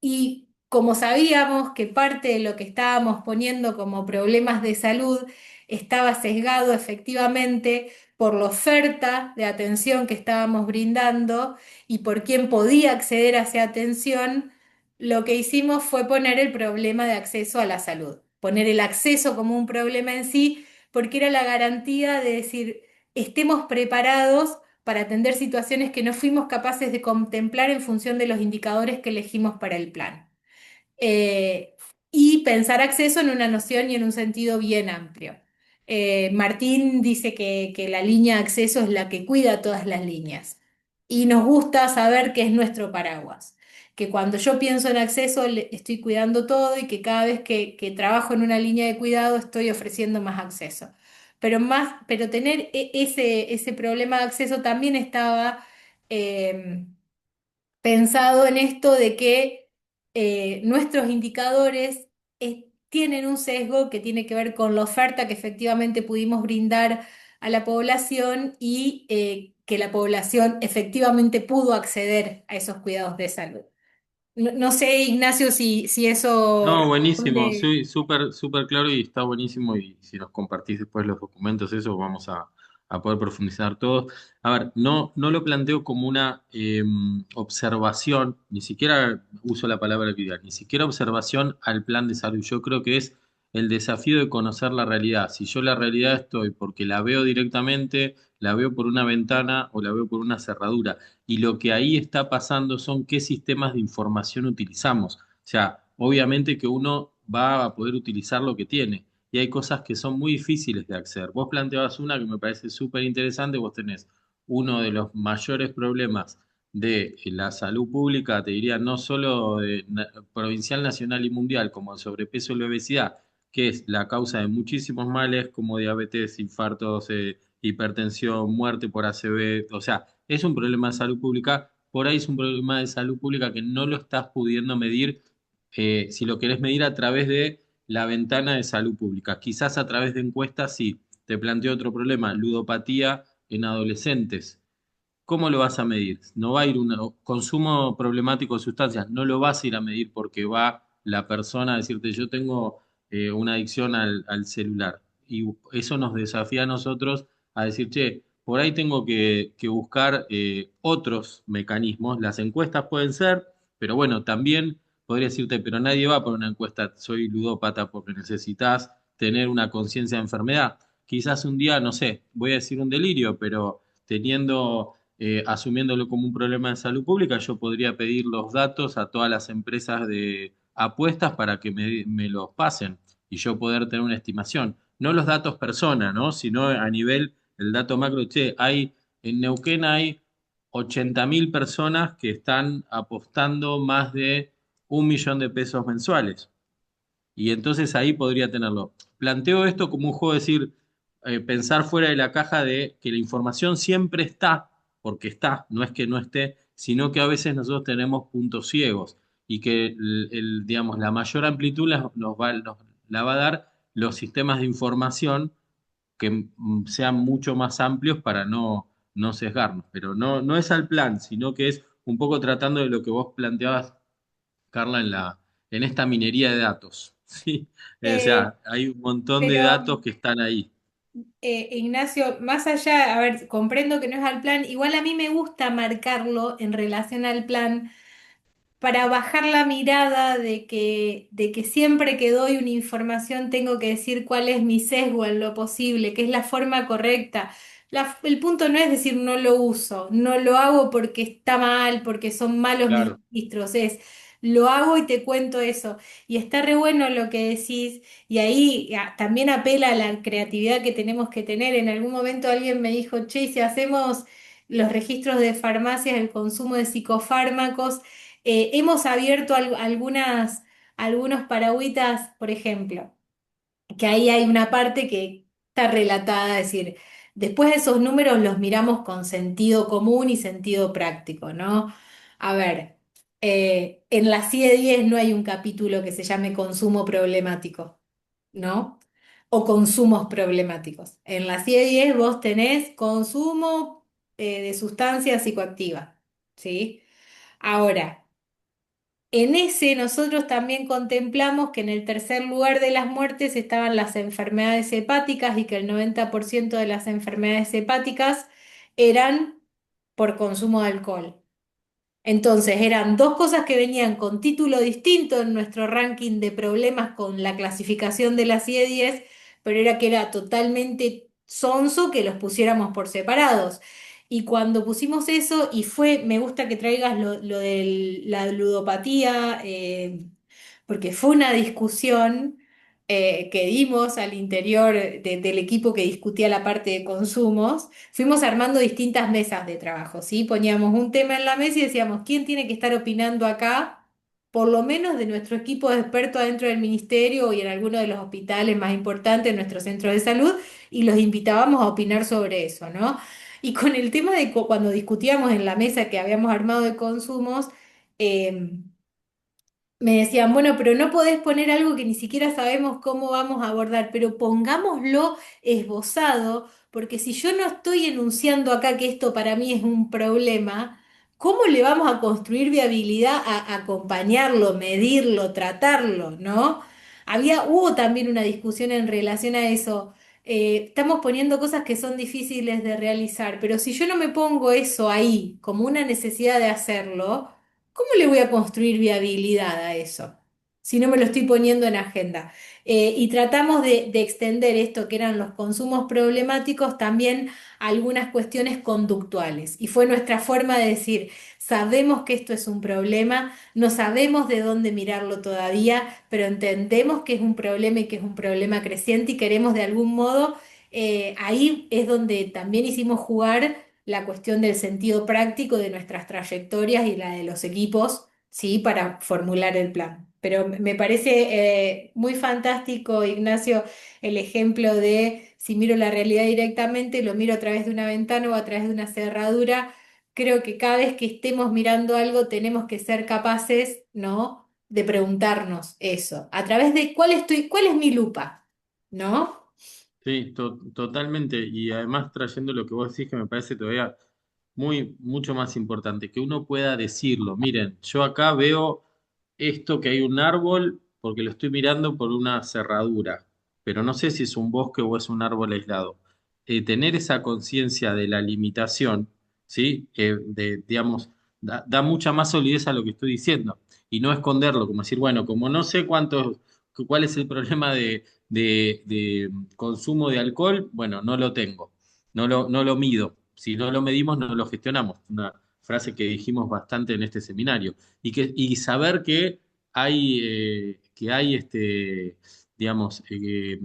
Y como sabíamos que parte de lo que estábamos poniendo como problemas de salud estaba sesgado efectivamente por la oferta de atención que estábamos brindando y por quién podía acceder a esa atención, lo que hicimos fue poner el problema de acceso a la salud, poner el acceso como un problema en sí, porque era la garantía de decir, estemos preparados para atender situaciones que no fuimos capaces de contemplar en función de los indicadores que elegimos para el plan. Eh, y pensar acceso en una noción y en un sentido bien amplio. Martín dice que la línea de acceso es la que cuida todas las líneas. Y nos gusta saber que es nuestro paraguas. Que cuando yo pienso en acceso estoy cuidando todo y que cada vez que trabajo en una línea de cuidado estoy ofreciendo más acceso. Pero tener ese problema de acceso también estaba eh, pensado en esto de que nuestros indicadores tienen un sesgo que tiene que ver con la oferta que efectivamente pudimos brindar a la población y que la población efectivamente pudo acceder a esos cuidados de salud. No sé, Ignacio, si eso No, buenísimo, responde. sí, súper, súper claro y está buenísimo y si nos compartís después los documentos, eso vamos a poder profundizar todos. A ver, no lo planteo como una observación, ni siquiera uso la palabra equidad, ni siquiera observación al plan de salud. Yo creo que es el desafío de conocer la realidad. Si yo la realidad estoy porque la veo directamente, la veo por una ventana o la veo por una cerradura, y lo que ahí está pasando son qué sistemas de información utilizamos. O sea, obviamente que uno va a poder utilizar lo que tiene y hay cosas que son muy difíciles de acceder. Vos planteabas una que me parece súper interesante, vos tenés uno de los mayores problemas de la salud pública, te diría, no solo provincial, nacional y mundial, como el sobrepeso y la obesidad, que es la causa de muchísimos males como diabetes, infartos, hipertensión, muerte por ACV, o sea, es un problema de salud pública, por ahí es un problema de salud pública que no lo estás pudiendo medir si lo querés medir a través de la ventana de salud pública. Quizás a través de encuestas sí. Te planteo otro problema, ludopatía en adolescentes. ¿Cómo lo vas a medir? No va a ir un consumo problemático de sustancias, no lo vas a ir a medir porque va la persona a decirte yo tengo una adicción al celular. Y eso nos desafía a nosotros a decir, che, por ahí tengo que buscar otros mecanismos. Las encuestas pueden ser, pero bueno, también podría decirte, pero nadie va por una encuesta, soy ludópata porque necesitas tener una conciencia de enfermedad. Quizás un día, no sé, voy a decir un delirio, pero teniendo asumiéndolo como un problema de salud pública, yo podría pedir los datos a todas las empresas de apuestas para que me los pasen y yo poder tener una estimación. No los datos persona, ¿no? Sino a nivel, el dato macro, che, en Neuquén hay 80.000 personas que están apostando más de 1 millón de pesos mensuales. Y entonces ahí podría tenerlo. Planteo esto como un juego de decir, pensar fuera de la caja de que la información siempre está, porque está, no es que no esté, sino que a veces nosotros tenemos puntos ciegos y que digamos, la mayor amplitud nos la va a dar los sistemas de información que sean mucho más amplios para no sesgarnos. Pero no es al plan, sino que es un poco tratando de lo que vos planteabas Carla, en esta minería de datos. ¿Sí? O Eh, sea, hay un montón de pero datos que están ahí. Ignacio, más allá, a ver, comprendo que no es al plan, igual a mí me gusta marcarlo en relación al plan para bajar la mirada de que siempre que doy una información tengo que decir cuál es mi sesgo en lo posible, que es la forma correcta. el punto no es decir no lo uso, no lo hago porque está mal, porque son malos mis Claro, registros, es lo hago y te cuento eso. Y está re bueno lo que decís, y ahí también apela a la creatividad que tenemos que tener. En algún momento alguien me dijo, che, ¿y si hacemos los registros de farmacias, el consumo de psicofármacos? Hemos abierto algunos paragüitas, por ejemplo, que ahí hay una parte que está relatada, es decir, después de esos números los miramos con sentido común y sentido práctico, ¿no? A ver, en la CIE 10 no hay un capítulo que se llame consumo problemático, ¿no? O consumos problemáticos. En la CIE 10 vos tenés consumo de sustancias psicoactivas, ¿sí? Ahora, en ese nosotros también contemplamos que en el tercer lugar de las muertes estaban las enfermedades hepáticas y que el 90% de las enfermedades hepáticas eran por consumo de alcohol. Entonces, eran dos cosas que venían con título distinto en nuestro ranking de problemas con la clasificación de la CIE 10, pero era que era totalmente sonso que los pusiéramos por separados. Y cuando pusimos eso, me gusta que traigas lo de la ludopatía, porque fue una discusión que dimos al interior del equipo que discutía la parte de consumos. Fuimos armando distintas mesas de trabajo, ¿sí? Poníamos un tema en la mesa y decíamos, ¿quién tiene que estar opinando acá? Por lo menos de nuestro equipo de expertos adentro del ministerio y en alguno de los hospitales más importantes, en nuestros centros de salud, y los invitábamos a opinar sobre eso, ¿no? Y con el tema de cuando discutíamos en la mesa que habíamos armado de consumos, me decían, bueno, pero no podés poner algo que ni siquiera sabemos cómo vamos a abordar, pero pongámoslo esbozado, porque si yo no estoy enunciando acá que esto para mí es un problema, ¿cómo le vamos a construir viabilidad a acompañarlo, medirlo, tratarlo, ¿no? Hubo también una discusión en relación a eso. Estamos poniendo cosas que son difíciles de realizar, pero si yo no me pongo eso ahí como una necesidad de hacerlo, ¿cómo le voy a construir viabilidad a eso si no me lo estoy poniendo en agenda? Y tratamos de extender esto que eran los consumos problemáticos también a algunas cuestiones conductuales. Y fue nuestra forma de decir, sabemos que esto es un problema, no sabemos de dónde mirarlo todavía, pero entendemos que es un problema y que es un problema creciente y queremos de algún modo, ahí es donde también hicimos jugar la cuestión del sentido práctico de nuestras trayectorias y la de los equipos, ¿sí? Para formular el plan. Pero me parece muy fantástico, Ignacio, el ejemplo de si miro la realidad directamente, lo miro a través de una ventana o a través de una cerradura. Creo que cada vez que estemos mirando algo tenemos que ser capaces, ¿no? De preguntarnos eso. ¿A través de cuál es mi lupa? ¿No? sí, totalmente. Y además trayendo lo que vos decís, que me parece todavía mucho más importante, que uno pueda decirlo. Miren, yo acá veo esto que hay un árbol porque lo estoy mirando por una cerradura, pero no sé si es un bosque o es un árbol aislado. Tener esa conciencia de la limitación, ¿sí? Digamos, da mucha más solidez a lo que estoy diciendo y no esconderlo, como decir, bueno, como no sé cuál es el problema de consumo de alcohol, bueno, no lo tengo, no lo mido. Si no lo medimos, no lo gestionamos. Una frase que dijimos bastante en este seminario. Y saber que hay digamos,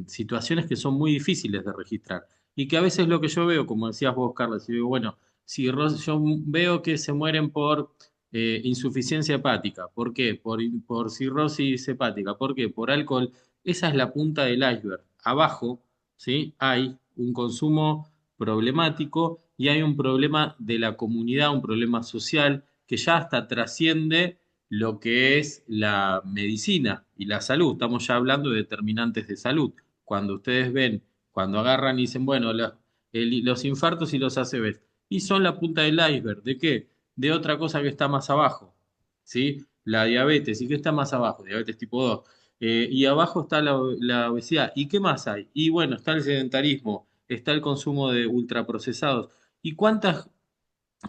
situaciones que son muy difíciles de registrar. Y que a veces lo que yo veo, como decías vos, Carlos, yo digo, bueno, si yo veo que se mueren por insuficiencia hepática, ¿por qué? Por cirrosis hepática, ¿por qué? Por alcohol. Esa es la punta del iceberg. Abajo, ¿sí? Hay un consumo problemático y hay un problema de la comunidad, un problema social que ya hasta trasciende lo que es la medicina y la salud. Estamos ya hablando de determinantes de salud. Cuando ustedes ven, cuando agarran y dicen, bueno, los infartos y los ACVs, y son la punta del iceberg. ¿De qué? De otra cosa que está más abajo, ¿sí? La diabetes. ¿Y qué está más abajo? Diabetes tipo 2. Y abajo está la obesidad. ¿Y qué más hay? Y bueno, está el sedentarismo, está el consumo de ultraprocesados. ¿Y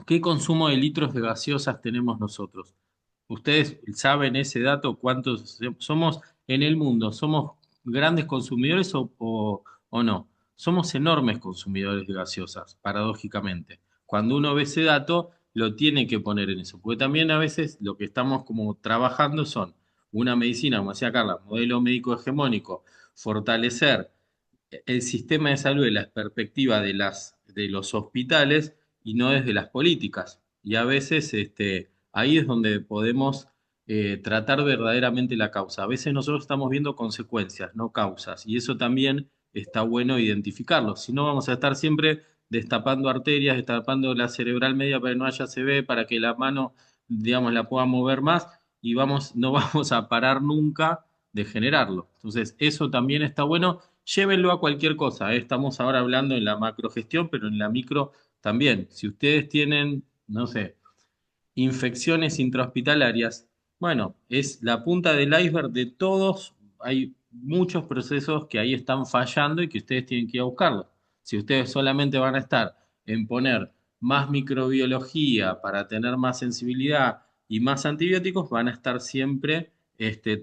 qué consumo de litros de gaseosas tenemos nosotros? ¿Ustedes saben ese dato? ¿Cuántos somos en el mundo? ¿Somos grandes consumidores o no? somos enormes consumidores de gaseosas, paradójicamente. Cuando uno ve ese dato, lo tiene que poner en eso, porque también a veces lo que estamos como trabajando son una medicina, como decía Carla, modelo médico hegemónico, fortalecer el sistema de salud de la perspectiva de los hospitales y no desde las políticas. Y a veces ahí es donde podemos tratar verdaderamente la causa. A veces nosotros estamos viendo consecuencias, no causas, y eso también está bueno identificarlo. Si no, vamos a estar siempre destapando arterias, destapando la cerebral media para que no haya CB, para que la mano, digamos, la pueda mover más, y no vamos a parar nunca de generarlo. Entonces, eso también está bueno. Llévenlo a cualquier cosa, ¿eh? Estamos ahora hablando en la macrogestión, pero en la micro también. Si ustedes tienen, no sé, infecciones intrahospitalarias, bueno, es la punta del iceberg de todos. Hay muchos procesos que ahí están fallando y que ustedes tienen que ir a buscarlos. Si ustedes solamente van a estar en poner más microbiología para tener más sensibilidad y más antibióticos, van a estar siempre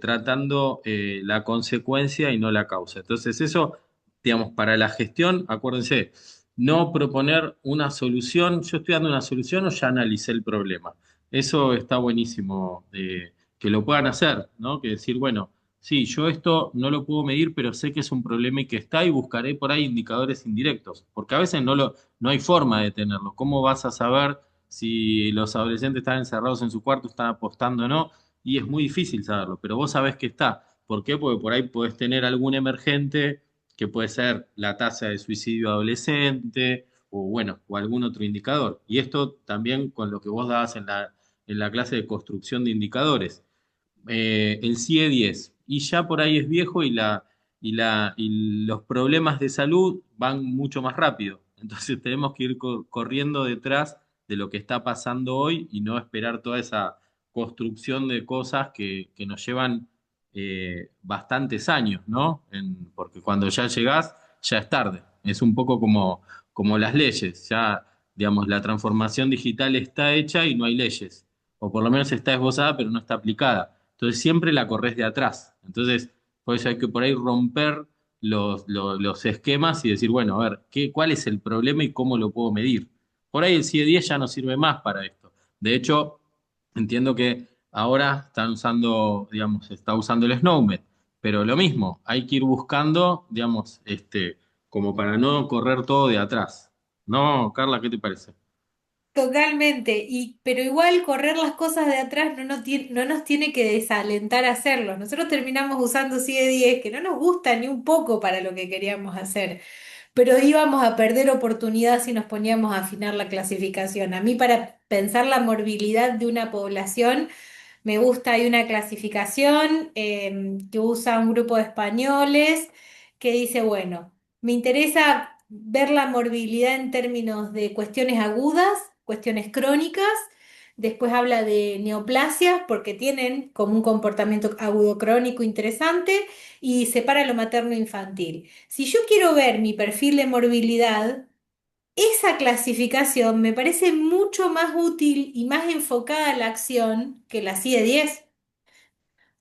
tratando la consecuencia y no la causa. Entonces, eso, digamos, para la gestión, acuérdense, no proponer una solución, yo estoy dando una solución o ya analicé el problema. Eso está buenísimo, que lo puedan hacer, ¿no? Que decir, bueno, sí, yo esto no lo puedo medir, pero sé que es un problema y que está y buscaré por ahí indicadores indirectos, porque a veces no hay forma de tenerlo. ¿Cómo vas a saber si los adolescentes están encerrados en su cuarto, están apostando o no? Y es muy difícil saberlo, pero vos sabés que está. ¿Por qué? Porque por ahí podés tener algún emergente que puede ser la tasa de suicidio adolescente o bueno, o algún otro indicador. Y esto también con lo que vos dabas en la clase de construcción de indicadores. El CIE 10, y ya por ahí es viejo y los problemas de salud van mucho más rápido. Entonces tenemos que ir corriendo detrás de lo que está pasando hoy y no esperar toda esa construcción de cosas que nos llevan bastantes años, ¿no? Porque cuando ya llegás, ya es tarde. Es un poco como las leyes. Ya, digamos, la transformación digital está hecha y no hay leyes. O por lo menos está esbozada, pero no está aplicada. Entonces siempre la corres de atrás. Entonces, por eso hay que por ahí romper los esquemas y decir, bueno, a ver, ¿cuál es el problema y cómo lo puedo medir? Por ahí el CIE 10 ya no sirve más para esto. De hecho, entiendo que ahora están usando, digamos, está usando el SNOMED, pero lo mismo, hay que ir buscando, digamos, como para no correr todo de atrás. ¿No, Carla, qué te parece? Totalmente, pero igual correr las cosas de atrás no nos tiene que desalentar a hacerlo. Nosotros terminamos usando CIE 10, que no nos gusta ni un poco para lo que queríamos hacer, pero íbamos a perder oportunidad si nos poníamos a afinar la clasificación. A mí, para pensar la morbilidad de una población, me gusta, hay una clasificación que usa un grupo de españoles que dice, bueno, me interesa ver la morbilidad en términos de cuestiones agudas, cuestiones crónicas, después habla de neoplasias porque tienen como un comportamiento agudo crónico interesante y separa lo materno infantil. Si yo quiero ver mi perfil de morbilidad, esa clasificación me parece mucho más útil y más enfocada a la acción que la CIE 10.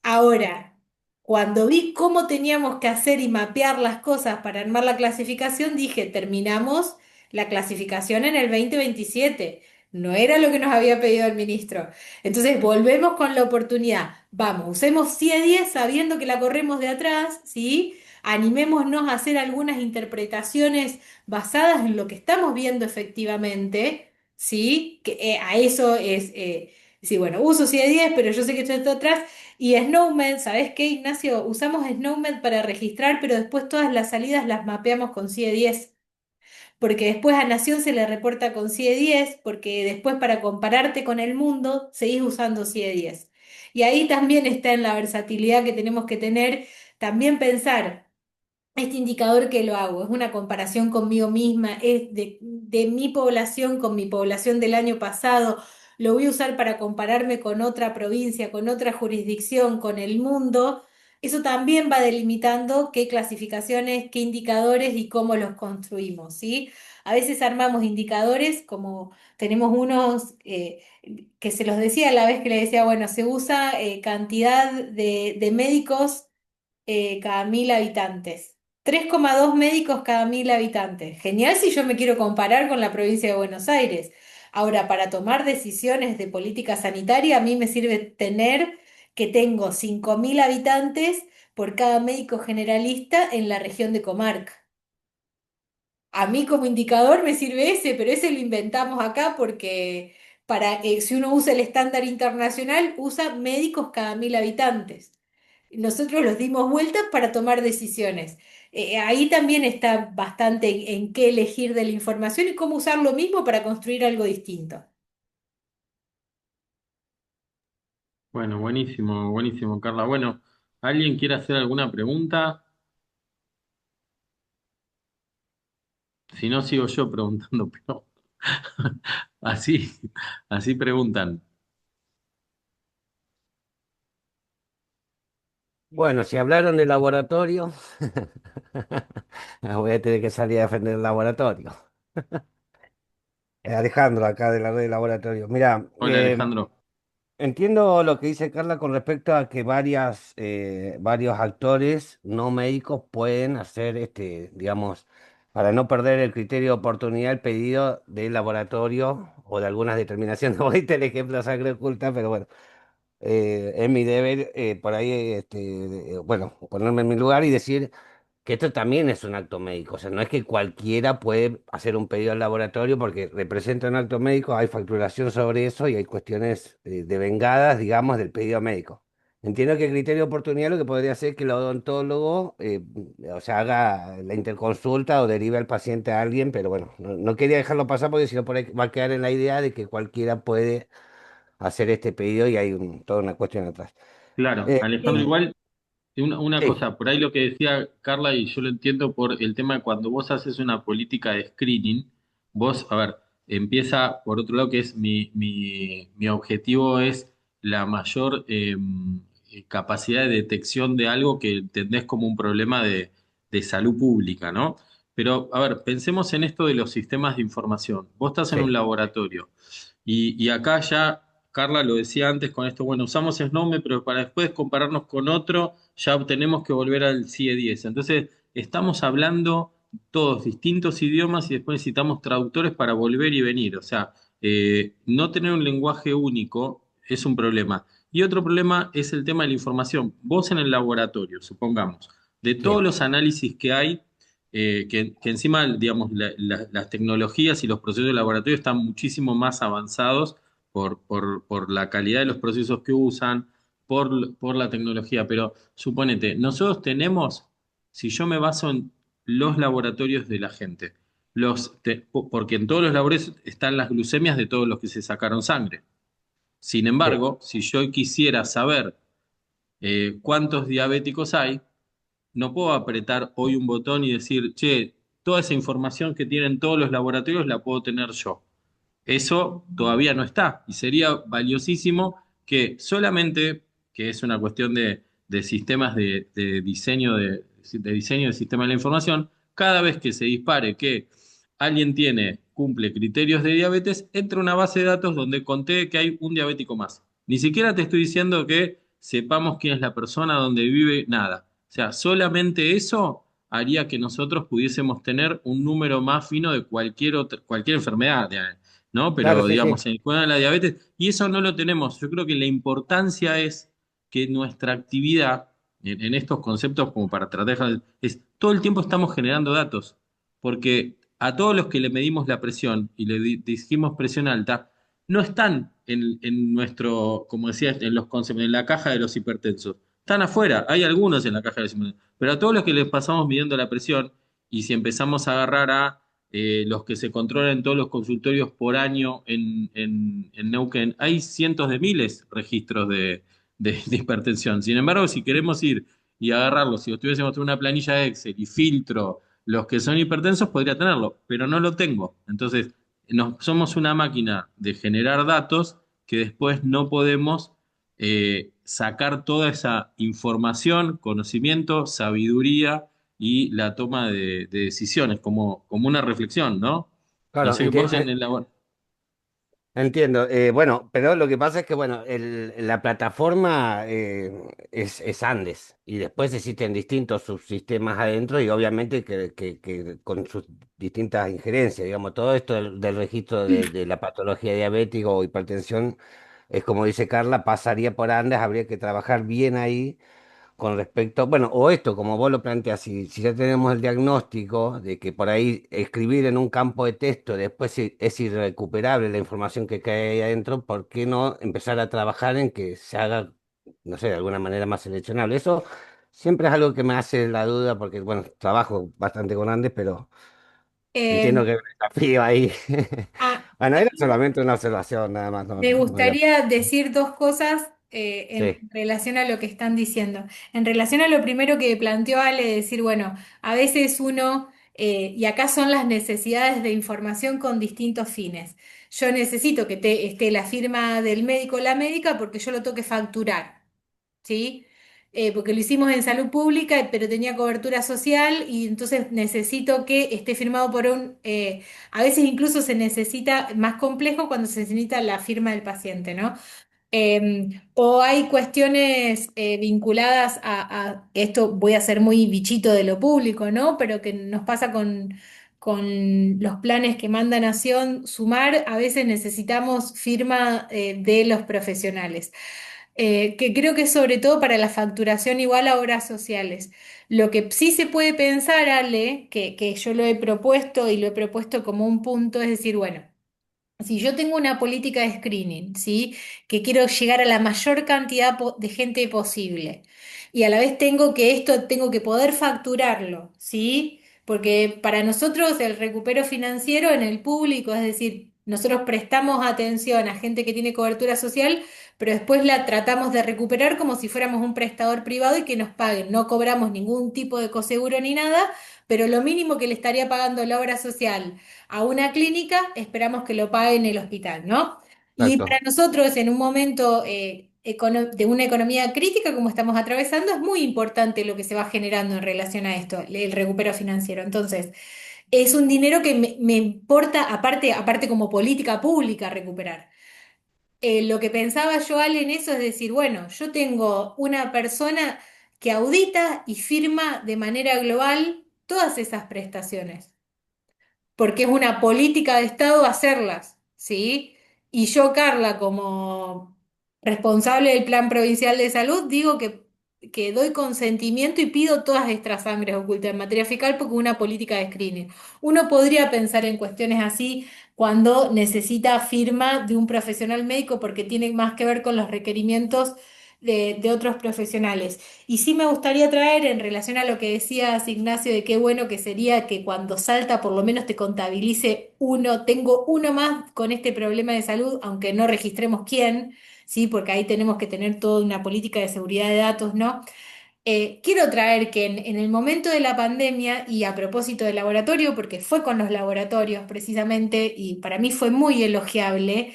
Ahora, cuando vi cómo teníamos que hacer y mapear las cosas para armar la clasificación, dije, terminamos la clasificación en el 2027. No era lo que nos había pedido el ministro. Entonces, volvemos con la oportunidad. Vamos, usemos CIE 10 sabiendo que la corremos de atrás, ¿sí? Animémonos a hacer algunas interpretaciones basadas en lo que estamos viendo efectivamente, ¿sí? Que a eso es, sí, bueno, uso CIE 10, pero yo sé que esto está atrás. Y Snowmed, ¿sabés qué, Ignacio? Usamos Snowmed para registrar, pero después todas las salidas las mapeamos con CIE 10, porque después a Nación se le reporta con CIE 10, porque después para compararte con el mundo seguís usando CIE 10. Y ahí también está en la versatilidad que tenemos que tener, también pensar. Este indicador que lo hago es una comparación conmigo misma, es de mi población con mi población del año pasado. Lo voy a usar para compararme con otra provincia, con otra jurisdicción, con el mundo. Eso también va delimitando qué clasificaciones, qué indicadores y cómo los construimos, ¿sí? A veces armamos indicadores como tenemos unos que se los decía a la vez que le decía, bueno, se usa cantidad de médicos cada 1000 habitantes. 3,2 médicos cada 1.000 habitantes. Genial si yo me quiero comparar con la provincia de Buenos Aires. Ahora, para tomar decisiones de política sanitaria, a mí me sirve tener que tengo 5.000 habitantes por cada médico generalista en la región de comarca. A mí como indicador me sirve ese, pero ese lo inventamos acá porque si uno usa el estándar internacional, usa médicos cada 1.000 habitantes. Nosotros los dimos vueltas para tomar decisiones. Ahí también está bastante en qué elegir de la información y cómo usar lo mismo para construir algo distinto. Bueno, buenísimo, buenísimo, Carla. Bueno, ¿alguien quiere hacer alguna pregunta? Si no, sigo yo preguntando, pero así, así preguntan. Bueno, si hablaron de laboratorio, voy a tener que salir a defender el laboratorio. Alejandro, acá de la red de laboratorio. Mira, Hola, Alejandro. entiendo lo que dice Carla con respecto a que varios actores no médicos pueden hacer, digamos, para no perder el criterio de oportunidad, el pedido del laboratorio o de algunas determinaciones. Voy a el ejemplo de sangre oculta, pero bueno, es mi deber por ahí, bueno, ponerme en mi lugar y decir que esto también es un acto médico. O sea, no es que cualquiera puede hacer un pedido al laboratorio porque representa un acto médico, hay facturación sobre eso y hay cuestiones devengadas, digamos, del pedido médico. Entiendo que el criterio de oportunidad lo que podría ser que el odontólogo, o sea, haga la interconsulta o derive al paciente a alguien, pero bueno, no quería dejarlo pasar porque si no por ahí va a quedar en la idea de que cualquiera puede hacer este pedido y hay toda una cuestión atrás. Claro, Eh, Alejandro, Sí. igual, una sí, cosa, por ahí lo que decía Carla, y yo lo entiendo por el tema de cuando vos haces una política de screening, vos, a ver, empieza por otro lado que es mi objetivo es la mayor capacidad de detección de algo que entendés como un problema de salud pública, ¿no? Pero, a ver, pensemos en esto de los sistemas de información. Vos estás en un sí, laboratorio y acá ya, Carla lo decía antes con esto, bueno, usamos Snowme, pero para después compararnos con otro, ya tenemos que volver al CIE 10. Entonces, estamos hablando todos distintos idiomas y después necesitamos traductores para volver y venir. O sea, no tener un lenguaje único es un problema. Y otro problema es el tema de la información. Vos en el laboratorio, supongamos, de sí, todos los análisis que hay, que encima, digamos, las tecnologías y los procesos de laboratorio están muchísimo más avanzados por la calidad de los procesos que usan, por la tecnología. Pero suponete, nosotros tenemos, si yo me baso en los laboratorios de la gente, porque en todos los laboratorios están las glucemias de todos los que se sacaron sangre. Sin sí. embargo, si yo quisiera saber cuántos diabéticos hay, no puedo apretar hoy un botón y decir, che, toda esa información que tienen todos los laboratorios la puedo tener yo. Eso todavía no está y sería valiosísimo que solamente, que es una cuestión de sistemas de diseño de sistemas de la información, cada vez que se dispare que alguien cumple criterios de diabetes, entra una base de datos donde conté que hay un diabético más. Ni siquiera te estoy diciendo que sepamos quién es la persona donde vive, nada. O sea, solamente eso haría que nosotros pudiésemos tener un número más fino de cualquier enfermedad. ¿No? Claro, Pero sí, sí. digamos, en el cuidado de la diabetes, y eso no lo tenemos. Yo creo que la importancia es que nuestra actividad en estos conceptos, como para tratar, es todo el tiempo estamos generando datos, porque a todos los que le medimos la presión y le dijimos presión alta, no están en nuestro, como decía, en los conceptos, en la caja de los hipertensos. Están afuera, hay algunos en la caja de los hipertensos, pero a todos los que les pasamos midiendo la presión, y si empezamos a agarrar a los que se controlan en todos los consultorios por año en Neuquén, hay cientos de miles registros de hipertensión. Sin embargo, si queremos ir y agarrarlos, si tuviésemos una planilla de Excel y filtro los que son hipertensos, podría tenerlo, pero no lo tengo. Entonces, somos una máquina de generar datos que después no podemos sacar toda esa información, conocimiento, sabiduría y la toma de decisiones, como una reflexión, ¿no? No Claro, sé, vos en el Entiendo. Bueno, pero lo que pasa es que, bueno, la plataforma es Andes y después existen distintos subsistemas adentro y obviamente que con sus distintas injerencias, digamos, todo esto del registro de la patología diabética o hipertensión, es como dice Carla, pasaría por Andes, habría que trabajar bien ahí con respecto, bueno, o esto, como vos lo planteas, si ya tenemos el diagnóstico de que por ahí escribir en un campo de texto después es irrecuperable la información que cae ahí adentro, ¿por qué no empezar a trabajar en que se haga, no sé, de alguna manera más seleccionable? Eso siempre es algo que me hace la duda porque, bueno, trabajo bastante con Andes, pero entiendo Eh, que hay un desafío ahí. ah, Bueno, era solamente una observación nada más, no, Me no era... gustaría decir dos cosas en Sí, relación a lo que están diciendo. En relación a lo primero que planteó Ale, decir, bueno, a veces uno, y acá son las necesidades de información con distintos fines. Yo necesito que esté la firma del médico o la médica porque yo lo tengo que facturar. ¿Sí? Porque lo hicimos en salud pública, pero tenía cobertura social y entonces necesito que esté firmado por a veces incluso se necesita, más complejo cuando se necesita la firma del paciente, ¿no? O hay cuestiones vinculadas esto voy a ser muy bichito de lo público, ¿no? Pero que nos pasa con los planes que manda Nación Sumar, a veces necesitamos firma de los profesionales. Que creo que es sobre todo para la facturación igual a obras sociales. Lo que sí se puede pensar, Ale, que yo lo he propuesto y lo he propuesto como un punto, es decir, bueno. Si yo tengo una política de screening, ¿sí? Que quiero llegar a la mayor cantidad de gente posible y a la vez tengo que poder facturarlo, ¿sí? Porque para nosotros el recupero financiero en el público, es decir, nosotros prestamos atención a gente que tiene cobertura social, pero después la tratamos de recuperar como si fuéramos un prestador privado y que nos paguen. No cobramos ningún tipo de coseguro ni nada, pero lo mínimo que le estaría pagando la obra social a una clínica, esperamos que lo pague en el hospital, ¿no? Y para exacto. nosotros, en un momento de una economía crítica como estamos atravesando, es muy importante lo que se va generando en relación a esto, el recupero financiero. Entonces, es un dinero que me importa, aparte como política pública, recuperar. Lo que pensaba yo, Ale, en eso es decir, bueno, yo tengo una persona que audita y firma de manera global todas esas prestaciones porque es una política de Estado hacerlas, ¿sí? Y yo, Carla, como responsable del Plan Provincial de Salud, digo que doy consentimiento y pido todas estas sangres ocultas en materia fiscal porque es una política de screening. Uno podría pensar en cuestiones así cuando necesita firma de un profesional médico porque tiene más que ver con los requerimientos de otros profesionales. Y sí me gustaría traer en relación a lo que decías, Ignacio, de qué bueno que sería que cuando salta por lo menos te contabilice uno, tengo uno más con este problema de salud, aunque no registremos quién, ¿sí? Porque ahí tenemos que tener toda una política de seguridad de datos, ¿no? Quiero traer que en el momento de la pandemia, y a propósito del laboratorio, porque fue con los laboratorios precisamente, y para mí fue muy elogiable,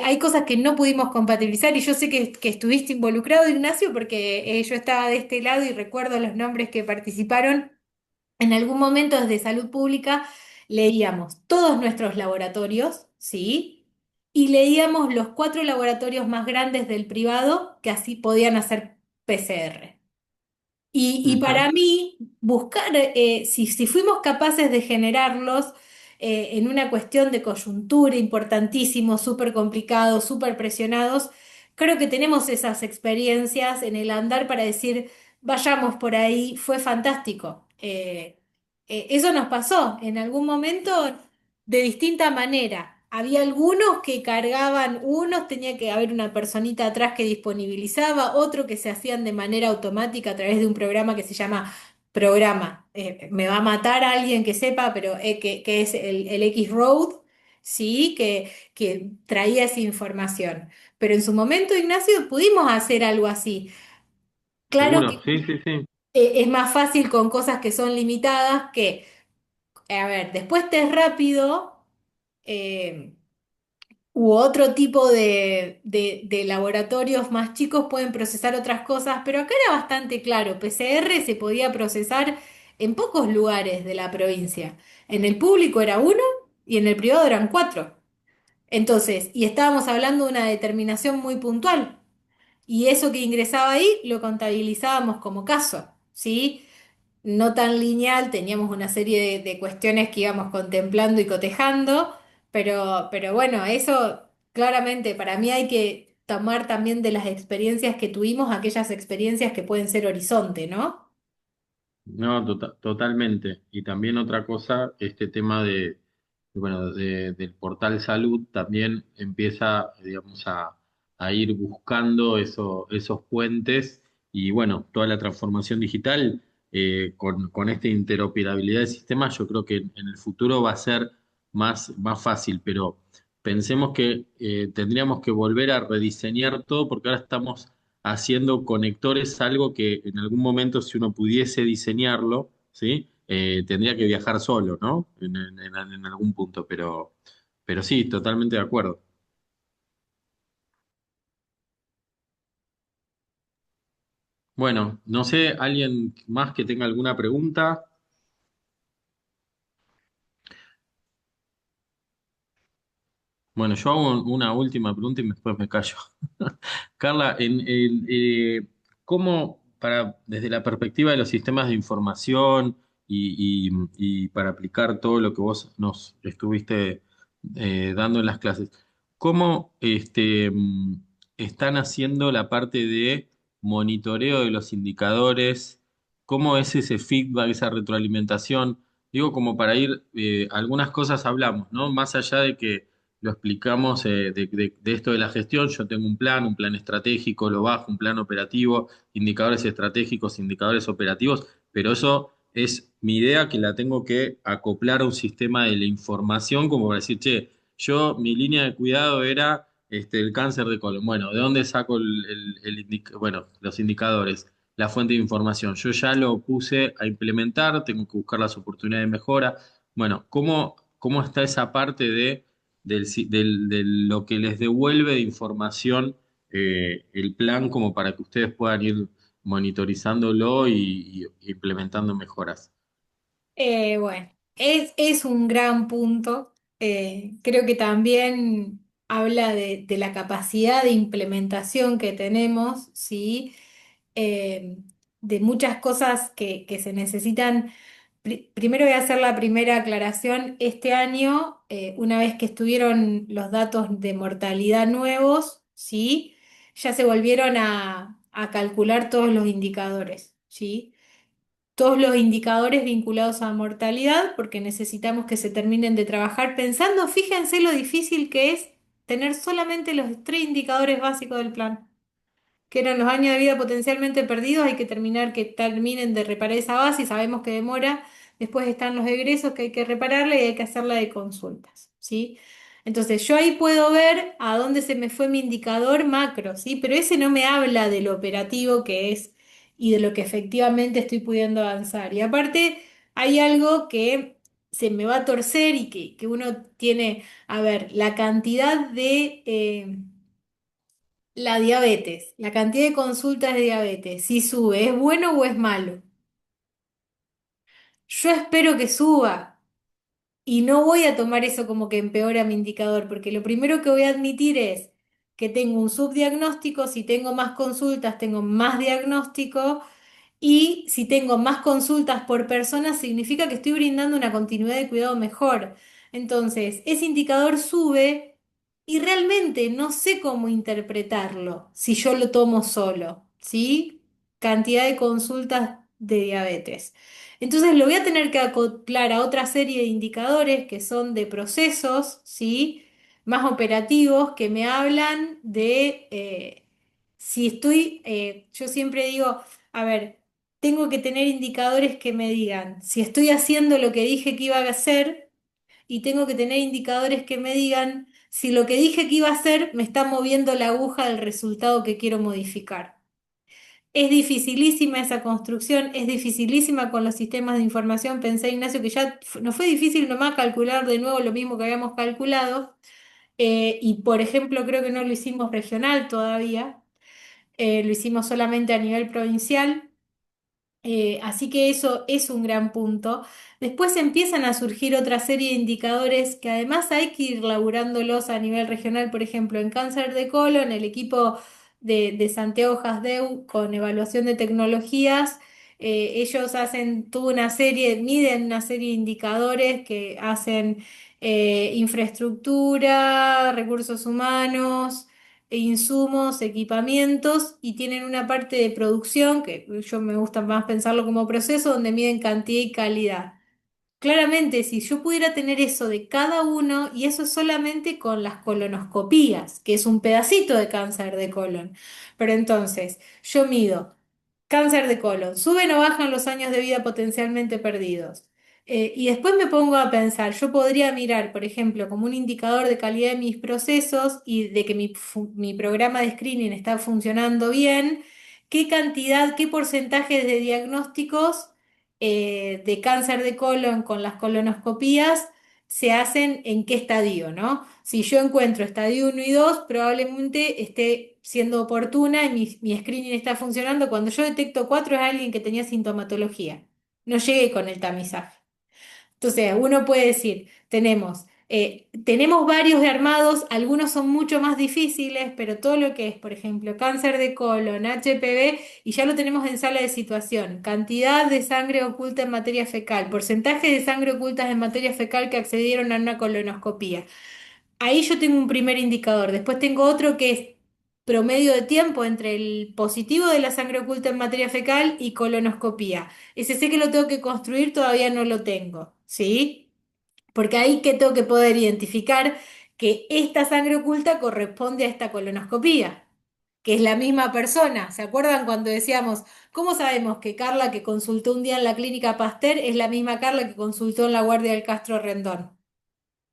hay cosas que no pudimos compatibilizar y yo sé que estuviste involucrado, Ignacio, porque yo estaba de este lado y recuerdo los nombres que participaron. En algún momento desde Salud Pública leíamos todos nuestros laboratorios, ¿sí? Y leíamos los 4 laboratorios más grandes del privado que así podían hacer PCR. Y Ujú. para mí, buscar, si fuimos capaces de generarlos en una cuestión de coyuntura importantísimo, súper complicado, súper presionados, creo que tenemos esas experiencias en el andar para decir, vayamos por ahí, fue fantástico. Eso nos pasó en algún momento de distinta manera. Había algunos que cargaban, unos tenía que haber una personita atrás que disponibilizaba, otro que se hacían de manera automática a través de un programa que se llama Programa. Me va a matar a alguien que sepa, pero que es el X-Road, sí, que traía esa información. Pero en su momento, Ignacio, pudimos hacer algo así. Claro que Seguro, sí, sí, sí. es más fácil con cosas que son limitadas que, a ver, después te es rápido. eh, U otro tipo de laboratorios más chicos pueden procesar otras cosas, pero acá era bastante claro, PCR se podía procesar en pocos lugares de la provincia. En el público era uno y en el privado eran 4. Entonces, y estábamos hablando de una determinación muy puntual. Y eso que ingresaba ahí lo contabilizábamos como caso, ¿sí? No tan lineal, teníamos una serie de cuestiones que íbamos contemplando y cotejando, pero bueno, eso claramente para mí hay que tomar también de las experiencias que tuvimos, aquellas experiencias que pueden ser horizonte, ¿no? No, totalmente. Y también otra cosa, este tema bueno, del portal salud también empieza, digamos, a ir buscando esos puentes y bueno, toda la transformación digital con esta interoperabilidad de sistemas, yo creo que en el futuro va a ser más fácil, pero pensemos que tendríamos que volver a rediseñar todo porque ahora estamos haciendo conectores, algo que en algún momento si uno pudiese diseñarlo, ¿sí? Tendría que viajar solo, ¿no? En algún punto, pero sí, totalmente de acuerdo. Bueno, no sé, ¿alguien más que tenga alguna pregunta? Bueno, yo hago una última pregunta y después me callo. Carla, ¿cómo, desde la perspectiva de los sistemas de información y para aplicar todo lo que vos nos estuviste dando en las clases, cómo están haciendo la parte de monitoreo de los indicadores? ¿Cómo es ese feedback, esa retroalimentación? Digo, como para ir, algunas cosas hablamos, ¿no? Más allá de que lo explicamos de esto de la gestión. Yo tengo un plan estratégico, lo bajo, un plan operativo, indicadores estratégicos, indicadores operativos, pero eso es mi idea que la tengo que acoplar a un sistema de la información como para decir, che, mi línea de cuidado era el cáncer de colon. Bueno, ¿de dónde saco bueno, los indicadores? La fuente de información. Yo ya lo puse a implementar, tengo que buscar las oportunidades de mejora. Bueno, ¿cómo está esa parte de lo que les devuelve de información el plan como para que ustedes puedan ir monitorizándolo y implementando mejoras? Bueno, es un gran punto. Creo que también habla de la capacidad de implementación que tenemos, ¿sí? Eh, de muchas cosas que se necesitan. Primero voy a hacer la primera aclaración. Este año, una vez que estuvieron los datos de mortalidad nuevos, ¿sí? Ya se volvieron a calcular todos los indicadores, ¿sí? Todos los indicadores vinculados a mortalidad, porque necesitamos que se terminen de trabajar pensando, fíjense lo difícil que es tener solamente los tres indicadores básicos del plan, que eran los años de vida potencialmente perdidos. Hay que terminar que terminen de reparar esa base y sabemos que demora. Después están los egresos que hay que repararle y hay que hacerla de consultas, ¿sí? Entonces yo ahí puedo ver a dónde se me fue mi indicador macro, ¿sí? Pero ese no me habla de lo operativo que es y de lo que efectivamente estoy pudiendo avanzar. Y aparte hay algo que se me va a torcer y que uno tiene, a ver, la cantidad de... la diabetes, la cantidad de consultas de diabetes, si sube, ¿es bueno o es malo? Yo espero que suba y no voy a tomar eso como que empeora mi indicador, porque lo primero que voy a admitir es que tengo un subdiagnóstico, si tengo más consultas, tengo más diagnóstico. Y si tengo más consultas por persona, significa que estoy brindando una continuidad de cuidado mejor. Entonces, ese indicador sube y realmente no sé cómo interpretarlo si yo lo tomo solo, ¿sí? Cantidad de consultas de diabetes. Entonces, lo voy a tener que acoplar a otra serie de indicadores que son de procesos, ¿sí? Más operativos que me hablan de si estoy, yo siempre digo, a ver, tengo que tener indicadores que me digan si estoy haciendo lo que dije que iba a hacer y tengo que tener indicadores que me digan si lo que dije que iba a hacer me está moviendo la aguja del resultado que quiero modificar. Es dificilísima esa construcción, es dificilísima con los sistemas de información. Pensé, Ignacio, que ya nos fue difícil nomás calcular de nuevo lo mismo que habíamos calculado. Y por ejemplo, creo que no lo hicimos regional todavía, lo hicimos solamente a nivel provincial. Así que eso es un gran punto. Después empiezan a surgir otra serie de indicadores que además hay que ir laburándolos a nivel regional. Por ejemplo, en cáncer de colon, el equipo de Santiago Jasdeu con evaluación de tecnologías, ellos hacen toda una serie, miden una serie de indicadores que hacen infraestructura, recursos humanos, insumos, equipamientos, y tienen una parte de producción, que yo me gusta más pensarlo como proceso, donde miden cantidad y calidad. Claramente, si yo pudiera tener eso de cada uno, y eso es solamente con las colonoscopías, que es un pedacito de cáncer de colon, pero entonces yo mido cáncer de colon, suben o bajan los años de vida potencialmente perdidos. Y después me pongo a pensar, yo podría mirar, por ejemplo, como un indicador de calidad de mis procesos y de que mi programa de screening está funcionando bien, qué cantidad, qué porcentaje de diagnósticos de cáncer de colon con las colonoscopías se hacen en qué estadio, ¿no? Si yo encuentro estadio uno y 2 probablemente esté siendo oportuna y mi screening está funcionando. Cuando yo detecto 4 es alguien que tenía sintomatología. No llegué con el tamizaje. Entonces, uno puede decir, tenemos varios de armados, algunos son mucho más difíciles, pero todo lo que es, por ejemplo, cáncer de colon, HPV, y ya lo tenemos en sala de situación, cantidad de sangre oculta en materia fecal, porcentaje de sangre oculta en materia fecal que accedieron a una colonoscopía. Ahí yo tengo un primer indicador. Después tengo otro que es promedio de tiempo entre el positivo de la sangre oculta en materia fecal y colonoscopía. Ese sé que lo tengo que construir, todavía no lo tengo, ¿sí? Porque ahí que tengo que poder identificar que esta sangre oculta corresponde a esta colonoscopía, que es la misma persona. ¿Se acuerdan cuando decíamos, cómo sabemos que Carla que consultó un día en la clínica Pasteur es la misma Carla que consultó en la Guardia del Castro Rendón?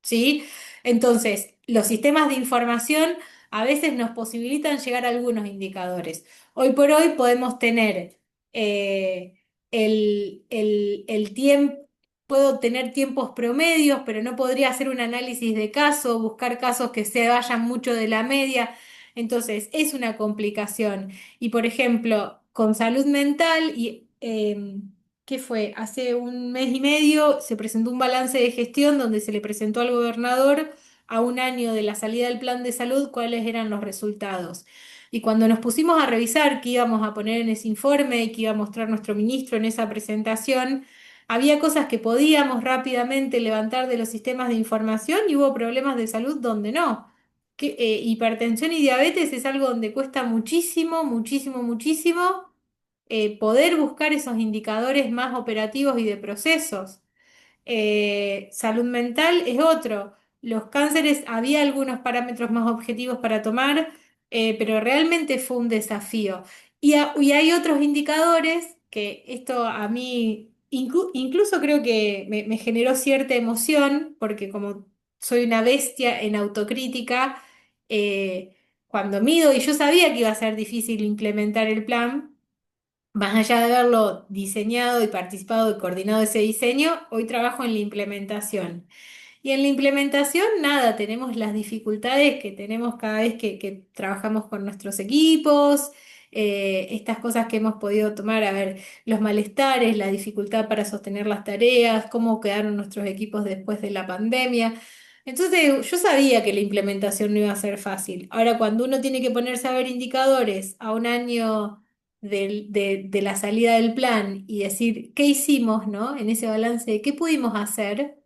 ¿Sí? Entonces, los sistemas de información a veces nos posibilitan llegar a algunos indicadores. Hoy por hoy podemos tener eh, el tiempo, puedo tener tiempos promedios, pero no podría hacer un análisis de caso, buscar casos que se vayan mucho de la media. Entonces, es una complicación. Y por ejemplo, con salud mental y ¿qué fue? Hace un mes y medio se presentó un balance de gestión donde se le presentó al gobernador a un año de la salida del plan de salud cuáles eran los resultados. Y cuando nos pusimos a revisar qué íbamos a poner en ese informe y qué iba a mostrar nuestro ministro en esa presentación, había cosas que podíamos rápidamente levantar de los sistemas de información y hubo problemas de salud donde no. Hipertensión y diabetes es algo donde cuesta muchísimo, muchísimo, muchísimo poder buscar esos indicadores más operativos y de procesos. Salud mental es otro. Los cánceres, había algunos parámetros más objetivos para tomar, pero realmente fue un desafío. Y hay otros indicadores que esto a mí incluso creo que me generó cierta emoción, porque como soy una bestia en autocrítica, cuando mido, y yo sabía que iba a ser difícil implementar el plan, más allá de haberlo diseñado y participado y coordinado ese diseño, hoy trabajo en la implementación. Y en la implementación, nada, tenemos las dificultades que tenemos cada vez que trabajamos con nuestros equipos, estas cosas que hemos podido tomar, a ver, los malestares, la dificultad para sostener las tareas, cómo quedaron nuestros equipos después de la pandemia. Entonces, yo sabía que la implementación no iba a ser fácil. Ahora, cuando uno tiene que ponerse a ver indicadores a un año de la salida del plan y decir qué hicimos, ¿no? En ese balance de qué pudimos hacer.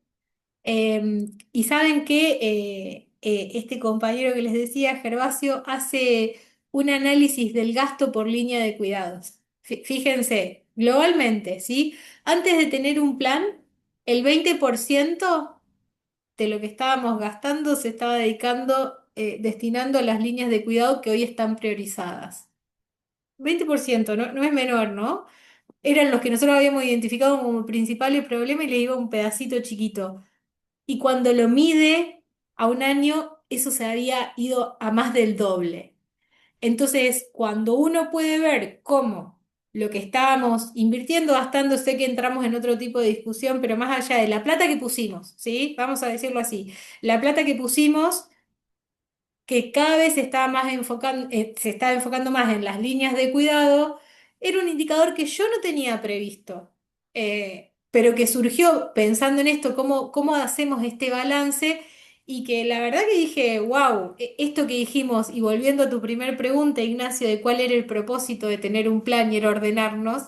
Y saben que este compañero que les decía, Gervasio, hace un análisis del gasto por línea de cuidados. Fíjense, globalmente, ¿sí? Antes de tener un plan, el 20% de lo que estábamos gastando se estaba dedicando, destinando a las líneas de cuidado que hoy están priorizadas. 20%, no, no es menor, ¿no? Eran los que nosotros habíamos identificado como principales problemas y le iba un pedacito chiquito. Y cuando lo mide a un año, eso se había ido a más del doble. Entonces, cuando uno puede ver cómo lo que estábamos invirtiendo, gastando, sé que entramos en otro tipo de discusión, pero más allá de la plata que pusimos, ¿sí? Vamos a decirlo así, la plata que pusimos, que cada vez se está enfocando más en las líneas de cuidado, era un indicador que yo no tenía previsto, pero que surgió pensando en esto, cómo hacemos este balance y que la verdad que dije, wow, esto que dijimos, y volviendo a tu primer pregunta, Ignacio, de cuál era el propósito de tener un plan y era ordenarnos,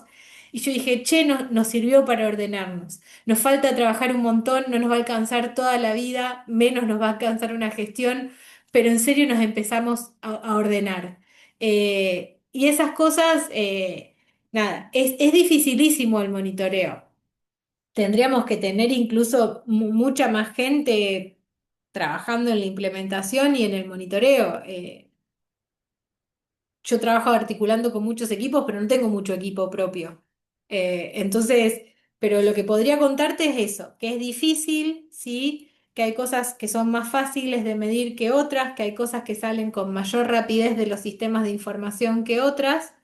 y yo dije, che, nos sirvió para ordenarnos. Nos falta trabajar un montón, no nos va a alcanzar toda la vida, menos nos va a alcanzar una gestión, pero en serio nos empezamos a ordenar. Y esas cosas, nada, es dificilísimo el monitoreo. Tendríamos que tener incluso mucha más gente trabajando en la implementación y en el monitoreo. Yo trabajo articulando con muchos equipos, pero no tengo mucho equipo propio. Entonces, pero lo que podría contarte es eso, que es difícil, sí, que hay cosas que son más fáciles de medir que otras, que hay cosas que salen con mayor rapidez de los sistemas de información que otras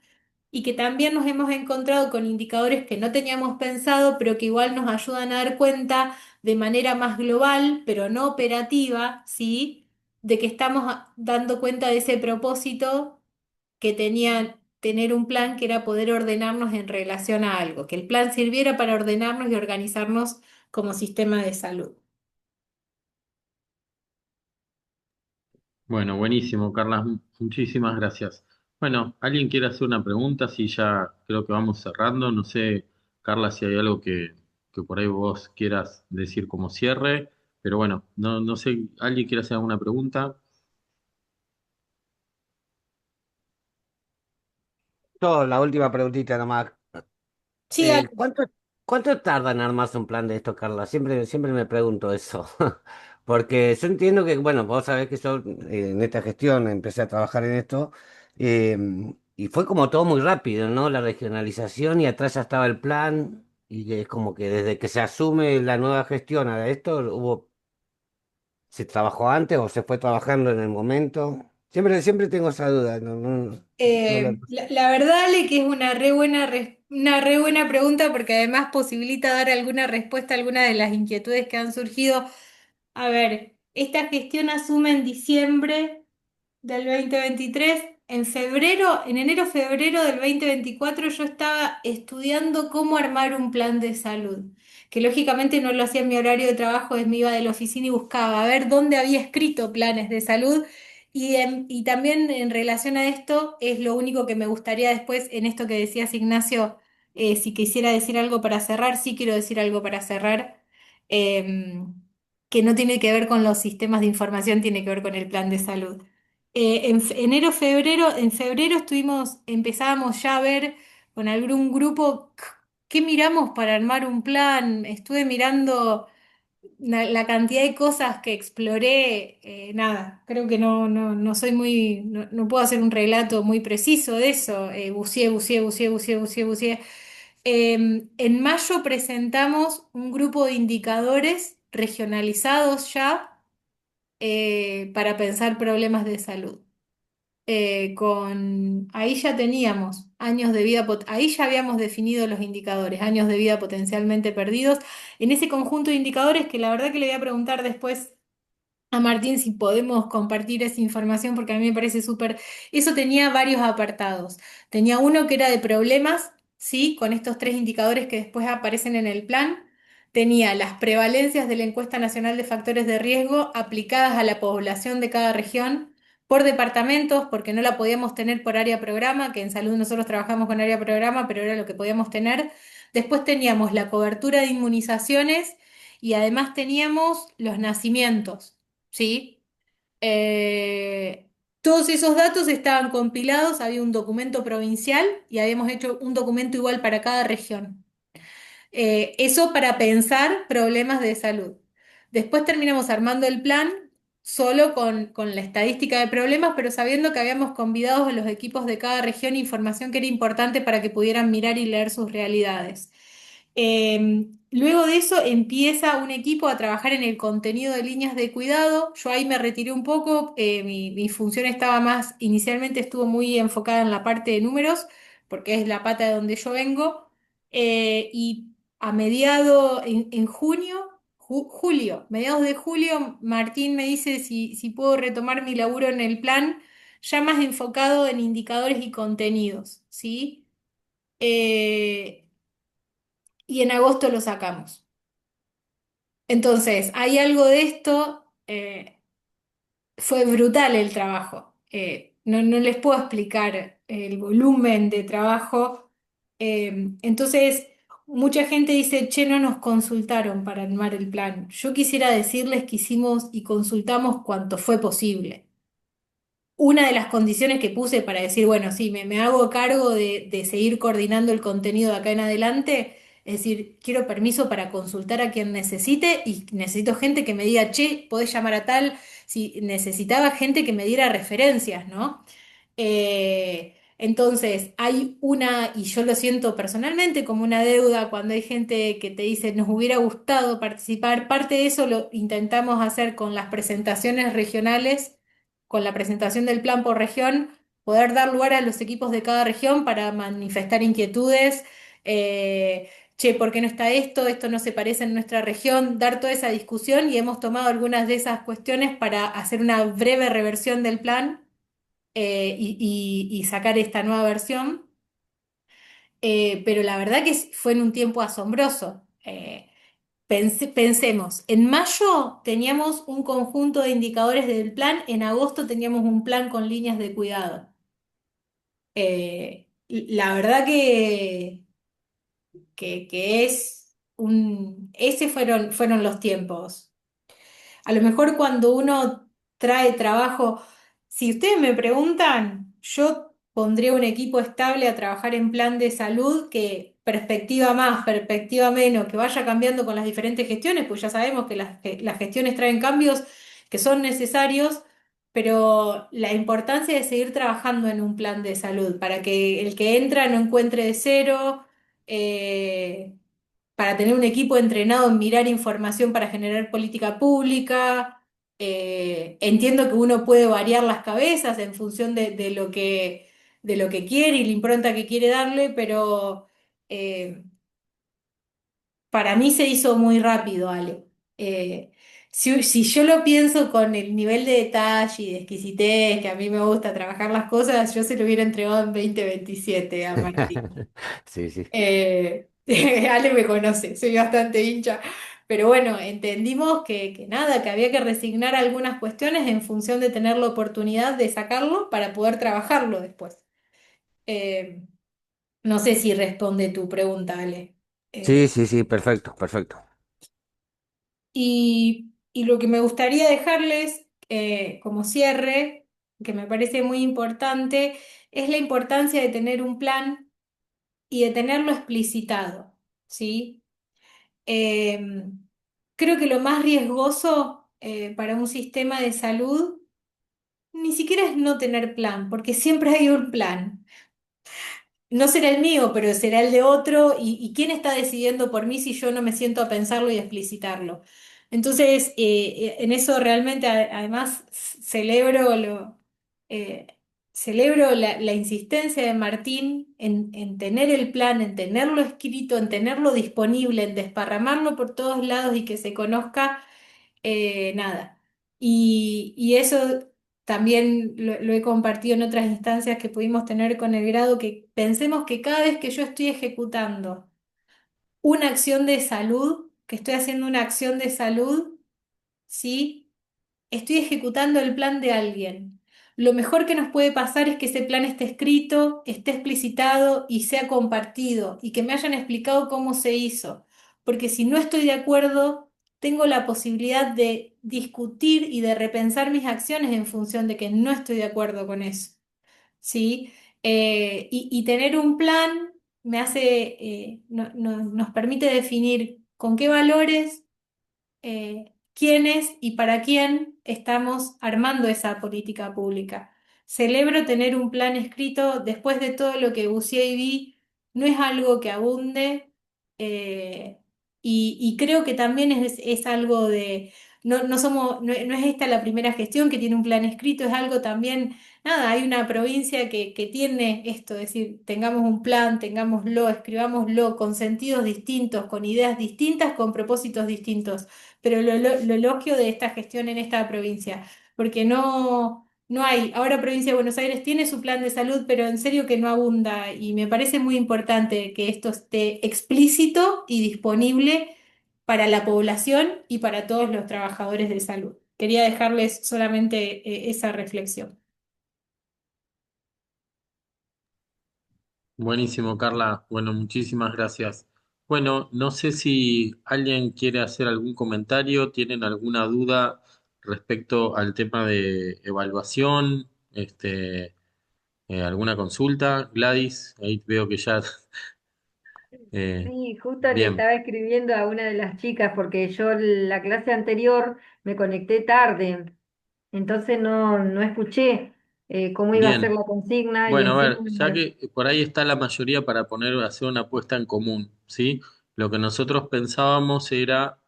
y que también nos hemos encontrado con indicadores que no teníamos pensado, pero que igual nos ayudan a dar cuenta de manera más global, pero no operativa, ¿sí? De que estamos dando cuenta de ese propósito que tenía tener un plan que era poder ordenarnos en relación a algo, que el plan sirviera para ordenarnos y organizarnos como sistema de salud. Bueno, buenísimo, Carla, muchísimas gracias. Bueno, ¿alguien quiere hacer una pregunta? Sí, ya creo que vamos cerrando. No sé, Carla, si hay algo que por ahí vos quieras decir como cierre, pero bueno, no sé, ¿alguien quiere hacer alguna pregunta? La última preguntita nomás. Sí, dale. ¿Cuánto tarda en armarse un plan de esto, Carla? Siempre me pregunto eso. Porque yo entiendo que, bueno, vos sabés que yo en esta gestión empecé a trabajar en esto eh, y fue como todo muy rápido, ¿no? La regionalización y atrás ya estaba el plan y que es como que desde que se asume la nueva gestión a esto, se trabajó antes o se fue trabajando en el momento. Siempre tengo esa duda, no la- La verdad, Ale, que es una re buena, una re buena pregunta porque además posibilita dar alguna respuesta a algunas de las inquietudes que han surgido. A ver, esta gestión asume en diciembre del 2023. En enero-febrero del 2024 yo estaba estudiando cómo armar un plan de salud, que lógicamente no lo hacía en mi horario de trabajo, me iba de la oficina y buscaba a ver dónde había escrito planes de salud. Y también en relación a esto, es lo único que me gustaría después, en esto que decías, Ignacio, si quisiera decir algo para cerrar, sí quiero decir algo para cerrar. em, que no tiene que ver con los sistemas de información, tiene que ver con el plan de salud. En febrero empezábamos ya a ver con algún grupo qué miramos para armar un plan. Estuve mirando la cantidad de cosas que exploré. Nada, creo que no soy muy, no puedo hacer un relato muy preciso de eso. Buceé. En mayo presentamos un grupo de indicadores regionalizados ya para pensar problemas de salud. Ahí ya teníamos años de vida, ahí ya habíamos definido los indicadores, años de vida potencialmente perdidos. En ese conjunto de indicadores que la verdad que le voy a preguntar después a Martín si podemos compartir esa información porque a mí me parece súper. Eso tenía varios apartados. Tenía uno que era de problemas, ¿sí? Con estos tres indicadores que después aparecen en el plan. Tenía las prevalencias de la encuesta nacional de factores de riesgo aplicadas a la población de cada región por departamentos, porque no la podíamos tener por área programa, que en salud nosotros trabajamos con área programa, pero era lo que podíamos tener. Después teníamos la cobertura de inmunizaciones y además teníamos los nacimientos. ¿Sí? Todos esos datos estaban compilados, había un documento provincial y habíamos hecho un documento igual para cada región. Eso para pensar problemas de salud. Después terminamos armando el plan solo con la estadística de problemas, pero sabiendo que habíamos convidado a los equipos de cada región información que era importante para que pudieran mirar y leer sus realidades. Luego de eso empieza un equipo a trabajar en el contenido de líneas de cuidado. Yo ahí me retiré un poco, mi función estaba más, inicialmente estuvo muy enfocada en la parte de números, porque es la pata de donde yo vengo, y a en junio, mediados de julio, Martín me dice si puedo retomar mi laburo en el plan, ya más enfocado en indicadores y contenidos, ¿sí? eh, y en agosto lo sacamos. Entonces, hay algo de esto. Fue brutal el trabajo. No les puedo explicar el volumen de trabajo. Entonces, mucha gente dice, che, no nos consultaron para armar el plan. Yo quisiera decirles que hicimos y consultamos cuanto fue posible. Una de las condiciones que puse para decir, bueno, sí, me hago cargo de seguir coordinando el contenido de acá en adelante, es decir, quiero permiso para consultar a quien necesite y necesito gente que me diga, che, podés llamar a tal, si necesitaba gente que me diera referencias, ¿no? Entonces, hay una, y yo lo siento personalmente como una deuda cuando hay gente que te dice, nos hubiera gustado participar, parte de eso lo intentamos hacer con las presentaciones regionales, con la presentación del plan por región, poder dar lugar a los equipos de cada región para manifestar inquietudes. Che, ¿por qué no está esto? Esto no se parece en nuestra región, dar toda esa discusión y hemos tomado algunas de esas cuestiones para hacer una breve reversión del plan y sacar esta nueva versión. Pero la verdad que fue en un tiempo asombroso. Pensemos, en mayo teníamos un conjunto de indicadores del plan, en agosto teníamos un plan con líneas de cuidado. La verdad que es ese fueron los tiempos. A lo mejor cuando uno trae trabajo, si ustedes me preguntan, yo pondría un equipo estable a trabajar en plan de salud que perspectiva más, perspectiva menos, que vaya cambiando con las diferentes gestiones, pues ya sabemos que las gestiones traen cambios que son necesarios, pero la importancia de seguir trabajando en un plan de salud para que el que entra no encuentre de cero. eh, para tener un equipo entrenado en mirar información para generar política pública. Entiendo que uno puede variar las cabezas en función de lo que quiere y la impronta que quiere darle, pero eh, para mí se hizo muy rápido, Ale. Si yo lo pienso con el nivel de detalle y de exquisitez que a mí me gusta trabajar las cosas, yo se lo hubiera entregado en 2027 a Martín. Sí, sí. Ale me conoce, soy bastante hincha, pero bueno, entendimos que nada, que había que resignar algunas cuestiones en función de tener la oportunidad de sacarlo para poder trabajarlo después. Eh, no sé si responde tu pregunta, Ale. Sí, Eh, sí, sí, perfecto, perfecto. y lo que me gustaría dejarles como cierre, que me parece muy importante, es la importancia de tener un plan y de tenerlo explicitado, ¿sí? Eh, Creo que lo más riesgoso para un sistema de salud ni siquiera es no tener plan, porque siempre hay un plan. No será el mío, pero será el de otro, y quién está decidiendo por mí si yo no me siento a pensarlo y a explicitarlo. Entonces, en eso realmente además eh, celebro la insistencia de Martín en tener el plan, en tenerlo escrito, en tenerlo disponible, en desparramarlo por todos lados y que se conozca nada. Y eso también lo he compartido en otras instancias que pudimos tener con el grado, que pensemos que cada vez que yo estoy ejecutando una acción de salud, que estoy haciendo una acción de salud, ¿sí? Estoy ejecutando el plan de alguien. Lo mejor que nos puede pasar es que ese plan esté escrito, esté explicitado y sea compartido y que me hayan explicado cómo se hizo. Porque si no estoy de acuerdo, tengo la posibilidad de discutir y de repensar mis acciones en función de que no estoy de acuerdo con eso. ¿Sí? Y tener un plan me hace, nos permite definir con qué valores quiénes y para quién estamos armando esa política pública. Celebro tener un plan escrito después de todo lo que buceé y vi, no es algo que abunde eh, y creo que también es algo de, no es esta la primera gestión que tiene un plan escrito, es algo también, nada, hay una provincia que tiene esto, es decir, tengamos un plan, tengámoslo, escribámoslo con sentidos distintos, con ideas distintas, con propósitos distintos, pero lo elogio de esta gestión en esta provincia, porque no hay. Ahora Provincia de Buenos Aires tiene su plan de salud, pero en serio que no abunda y me parece muy importante que esto esté explícito y disponible para la población y para todos los trabajadores de salud. Quería dejarles solamente esa reflexión. Buenísimo, Carla. Bueno, muchísimas gracias. Bueno, no sé si alguien quiere hacer algún comentario, tienen alguna duda respecto al tema de evaluación, alguna consulta. Gladys, ahí veo que ya, eh, Sí, justo le bien, estaba escribiendo a una de las chicas porque yo la clase anterior me conecté tarde, entonces no escuché cómo iba a ser bien. la consigna y Bueno, a encima ver, ya que por ahí está la mayoría para poner, hacer una apuesta en común, ¿sí? Lo que nosotros pensábamos era,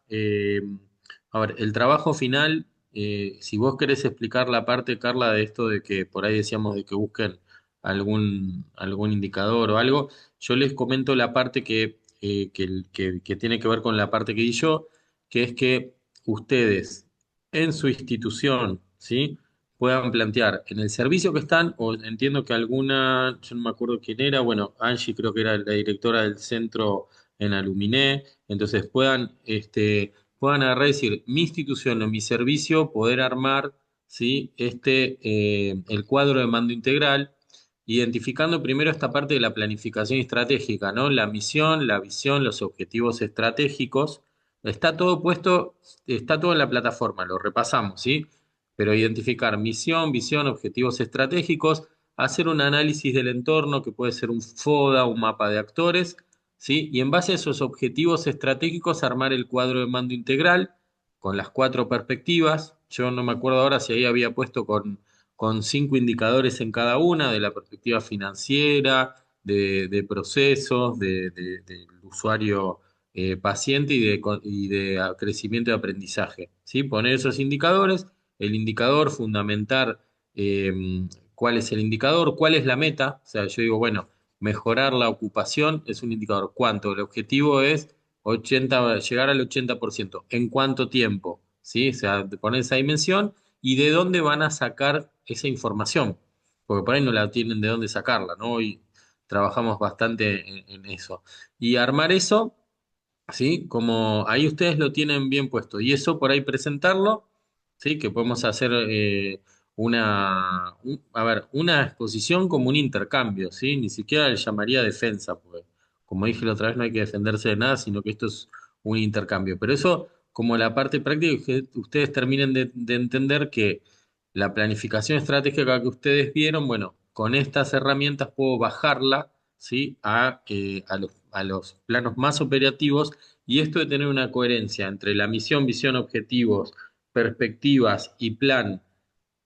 a ver, el trabajo final, si vos querés explicar la parte, Carla, de esto de que por ahí decíamos de que busquen algún indicador o algo, yo les comento la parte que tiene que ver con la parte que di yo, que es que ustedes en su institución, ¿sí? Puedan plantear en el servicio que están, o entiendo que alguna, yo no me acuerdo quién era, bueno, Angie creo que era la directora del centro en Aluminé, entonces puedan agarrar y decir, mi institución o mi servicio, poder armar, ¿sí? El cuadro de mando integral, identificando primero esta parte de la planificación estratégica, ¿no? La misión, la visión, los objetivos estratégicos, está todo puesto, está todo en la plataforma, lo repasamos, ¿sí? Pero identificar misión, visión, objetivos estratégicos, hacer un análisis del entorno que puede ser un FODA, un mapa de actores, ¿sí? Y en base a esos objetivos estratégicos armar el cuadro de mando integral con las cuatro perspectivas. Yo no me acuerdo ahora si ahí había puesto con cinco indicadores en cada una, de la perspectiva financiera, de procesos, del usuario paciente y de crecimiento y aprendizaje. ¿Sí? Poner esos indicadores, el indicador, fundamentar cuál es el indicador, cuál es la meta. O sea, yo digo, bueno, mejorar la ocupación es un indicador. ¿Cuánto? El objetivo es 80, llegar al 80%. ¿En cuánto tiempo? ¿Sí? O sea, poner esa dimensión y de dónde van a sacar esa información. Porque por ahí no la tienen de dónde sacarla, ¿no? Y trabajamos bastante en eso. Y armar eso, ¿sí? Como ahí ustedes lo tienen bien puesto. Y eso por ahí presentarlo, ¿sí? Que podemos hacer a ver, una exposición como un intercambio, ¿sí? Ni siquiera le llamaría defensa, porque como dije la otra vez, no hay que defenderse de nada, sino que esto es un intercambio. Pero eso, como la parte práctica, que ustedes terminen de entender que la planificación estratégica que ustedes vieron, bueno, con estas herramientas puedo bajarla, ¿sí? A los planos más operativos y esto de tener una coherencia entre la misión, visión, objetivos, perspectivas y plan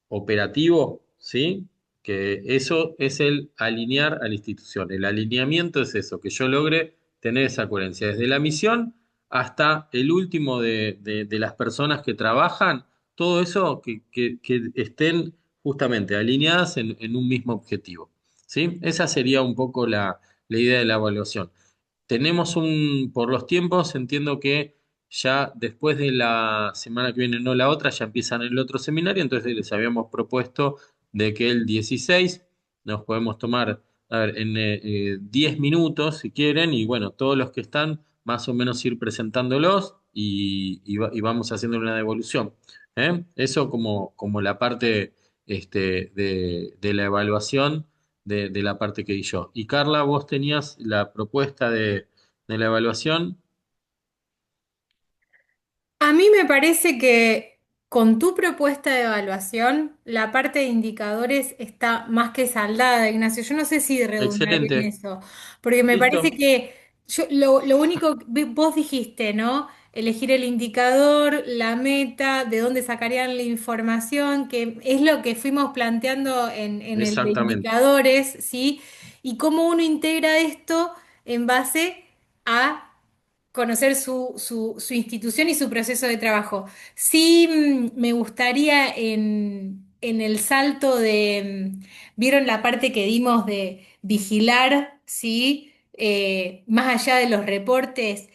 operativo, ¿sí? Que eso es el alinear a la institución. El alineamiento es eso, que yo logre tener esa coherencia, desde la misión hasta el último de las personas que trabajan, todo eso que estén justamente alineadas en un mismo objetivo, ¿sí? Esa sería un poco la idea de la evaluación. Por los tiempos, entiendo que ya después de la semana que viene, no la otra, ya empiezan el otro seminario, entonces les habíamos propuesto de que el 16 nos podemos tomar, a ver, en 10 minutos si quieren, y bueno, todos los que están, más o menos ir presentándolos y vamos haciendo una devolución. ¿Eh? Eso como la parte de la evaluación de la parte que di yo. Y Carla, vos tenías la propuesta de la evaluación. A mí me parece que con tu propuesta de evaluación, la parte de indicadores está más que saldada, Ignacio. Yo no sé si redundaría en Excelente. eso, porque me parece ¿Listo? que lo único que vos dijiste, ¿no? Elegir el indicador, la meta, de dónde sacarían la información, que es lo que fuimos planteando en el de Exactamente. indicadores, ¿sí? Y cómo uno integra esto en base a conocer su institución y su proceso de trabajo. Sí, me gustaría en el salto ¿vieron la parte que dimos de vigilar, ¿sí? Más allá de los reportes,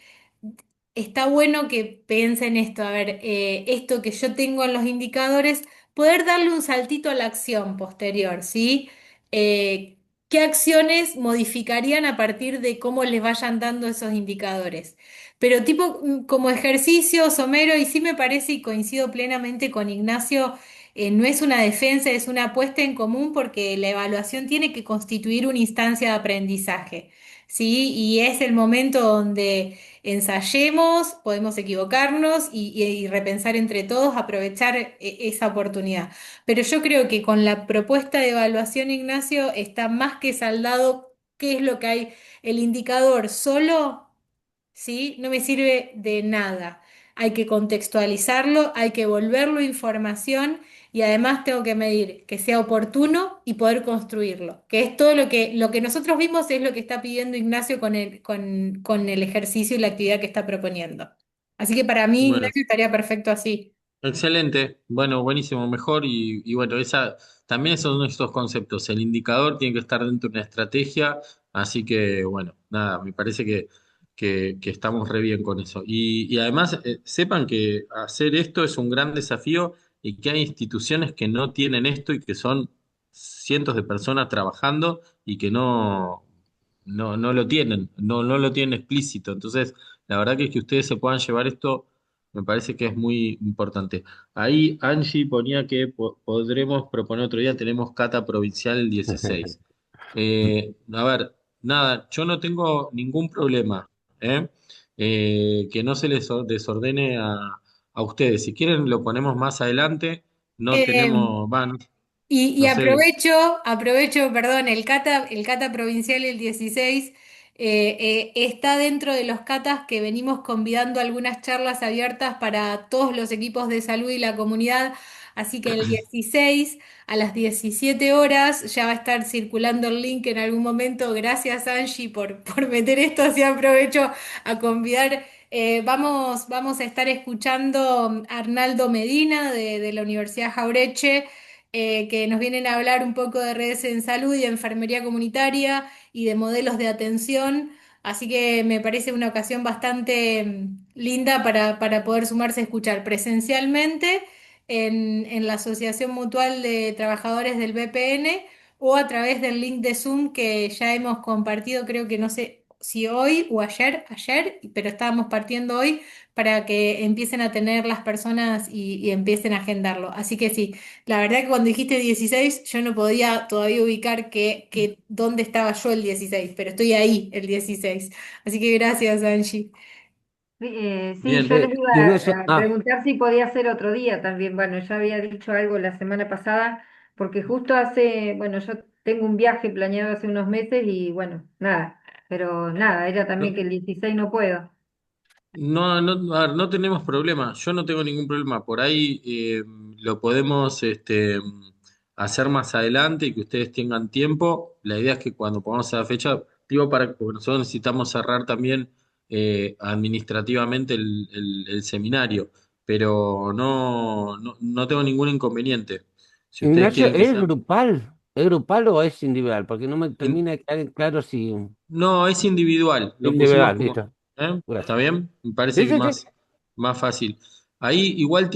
está bueno que piensen esto, a ver, esto que yo tengo en los indicadores, poder darle un saltito a la acción posterior, ¿sí? Eh, ¿Qué acciones modificarían a partir de cómo les vayan dando esos indicadores? Pero tipo como ejercicio somero, y sí me parece y coincido plenamente con Ignacio, no es una defensa, es una apuesta en común porque la evaluación tiene que constituir una instancia de aprendizaje, ¿sí? Y es el momento donde ensayemos, podemos equivocarnos y repensar entre todos, aprovechar esa oportunidad. Pero yo creo que con la propuesta de evaluación, Ignacio, está más que saldado qué es lo que hay. El indicador solo, ¿sí? No me sirve de nada. Hay que contextualizarlo, hay que volverlo información y además tengo que medir que sea oportuno y poder construirlo, que es todo lo que nosotros vimos es lo que está pidiendo Ignacio con el ejercicio y la actividad que está proponiendo. Así que para mí, Bueno, Ignacio, estaría perfecto así. excelente, bueno, buenísimo, mejor y bueno, también son estos conceptos. El indicador tiene que estar dentro de una estrategia, así que bueno, nada, me parece que estamos re bien con eso. Y además, sepan que hacer esto es un gran desafío y que hay instituciones que no tienen esto y que son cientos de personas trabajando y que no lo tienen, no lo tienen explícito. Entonces, la verdad que es que ustedes se puedan llevar esto me parece que es muy importante. Ahí Angie ponía que podremos proponer otro día, tenemos cata provincial el 16. A ver, nada, yo no tengo ningún problema, ¿eh? Que no se les desordene a ustedes. Si quieren, lo ponemos más adelante. No Eh, tenemos, van, y no sé, aprovecho, perdón, el cata provincial el 16 está dentro de los catas que venimos convidando algunas charlas abiertas para todos los equipos de salud y la comunidad. Así que el 16 a las 17 horas ya va a estar circulando el link en algún momento. Gracias, Angie, por meter esto. Así aprovecho a convidar. Vamos a estar escuchando a Arnaldo Medina de la Universidad Jaureche que nos vienen a hablar un poco de redes en salud y enfermería comunitaria y de modelos de atención. Así que me parece una ocasión bastante linda para poder sumarse a escuchar presencialmente en la Asociación Mutual de Trabajadores del BPN o a través del link de Zoom que ya hemos compartido, creo que no sé si hoy o ayer, pero estábamos partiendo hoy para que empiecen a tener las personas y empiecen a agendarlo. Así que sí. La verdad que cuando dijiste 16 yo no podía todavía ubicar dónde estaba yo el 16 pero estoy ahí el 16. Así que gracias, Angie. Sí, sí, bien, yo les iba Ignacio, a preguntar si podía ser otro día también. Bueno, ya había dicho algo la semana pasada, porque justo bueno, yo tengo un viaje planeado hace unos meses y bueno, nada, pero nada, era también que no, el 16 no puedo. a ver, no tenemos problema. Yo no tengo ningún problema. Por ahí lo podemos hacer más adelante y que ustedes tengan tiempo. La idea es que cuando pongamos la fecha, digo, porque nosotros necesitamos cerrar también administrativamente el seminario, pero no tengo ningún inconveniente. Si ustedes Ignacio, quieren que ¿es sea... grupal? ¿Es grupal o es individual? Porque no me en- termina de quedar en claro si No, es individual, lo pusimos individual, como, listo. ¿eh? ¿Está Gracias. bien? Me parece Sí, que sí, sí. más fácil. Ahí igual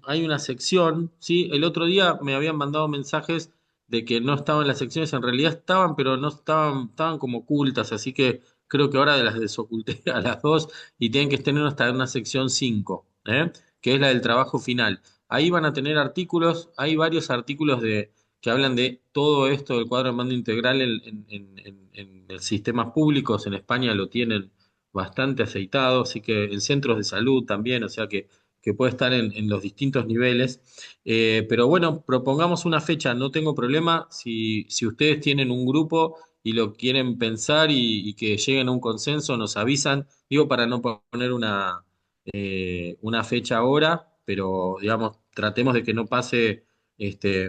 hay una sección, ¿sí? El otro día me habían mandado mensajes de que no estaban las secciones, en realidad estaban, pero no estaban como ocultas, así que creo que ahora las desoculté a las dos y tienen que tener hasta una sección 5, ¿eh? Que es la del trabajo final. Ahí van a tener artículos, hay varios artículos que hablan de todo esto del cuadro de mando integral en sistemas públicos. En España lo tienen bastante aceitado, así que en centros de salud también, o sea que puede estar en los distintos niveles. Pero bueno, propongamos una fecha, no tengo problema. Si ustedes tienen un grupo y lo quieren pensar y que lleguen a un consenso, nos avisan, digo, para no poner una fecha ahora, pero digamos, tratemos de que no pase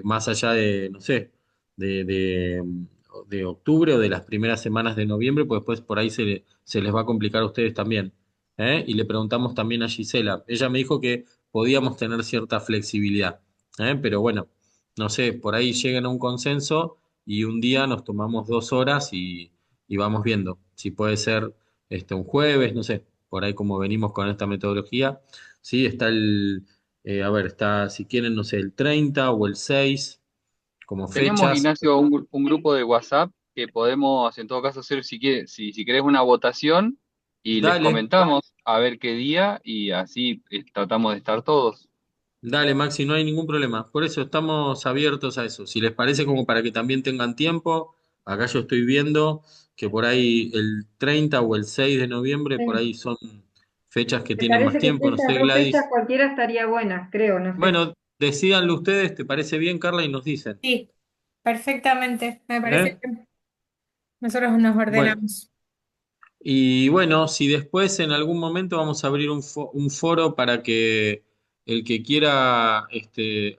más allá de, no sé, de, de, de octubre o de las primeras semanas de noviembre, pues después por ahí se les va a complicar a ustedes también. ¿Eh? Y le preguntamos también a Gisela. Ella me dijo que podíamos tener cierta flexibilidad, ¿eh? Pero bueno, no sé, por ahí llegan a un consenso y un día nos tomamos 2 horas y vamos viendo si puede ser un jueves, no sé, por ahí como venimos con esta metodología. Sí, está A ver, está, si quieren, no sé, el 30 o el 6 como Tenemos, fechas. Ignacio, un grupo de WhatsApp que podemos, en todo caso, hacer, si querés, una votación y les Dale, comentamos a ver qué día y así tratamos de estar todos. dale, Maxi, no hay ningún problema. Por eso estamos abiertos a eso. Si les parece como para que también tengan tiempo, acá yo estoy viendo que por ahí el 30 o el 6 de noviembre, por Sí. ahí son fechas que Me tienen más parece que tiempo, no esas sé, dos fechas Gladys. cualquiera estaría buena, creo, no sé. Bueno, decídanlo ustedes, ¿te parece bien, Carla? Y nos dicen. Sí, perfectamente, me parece ¿Eh? que nosotros nos Bueno, ordenamos. y bueno, si después en algún momento vamos a abrir un foro para que el que quiera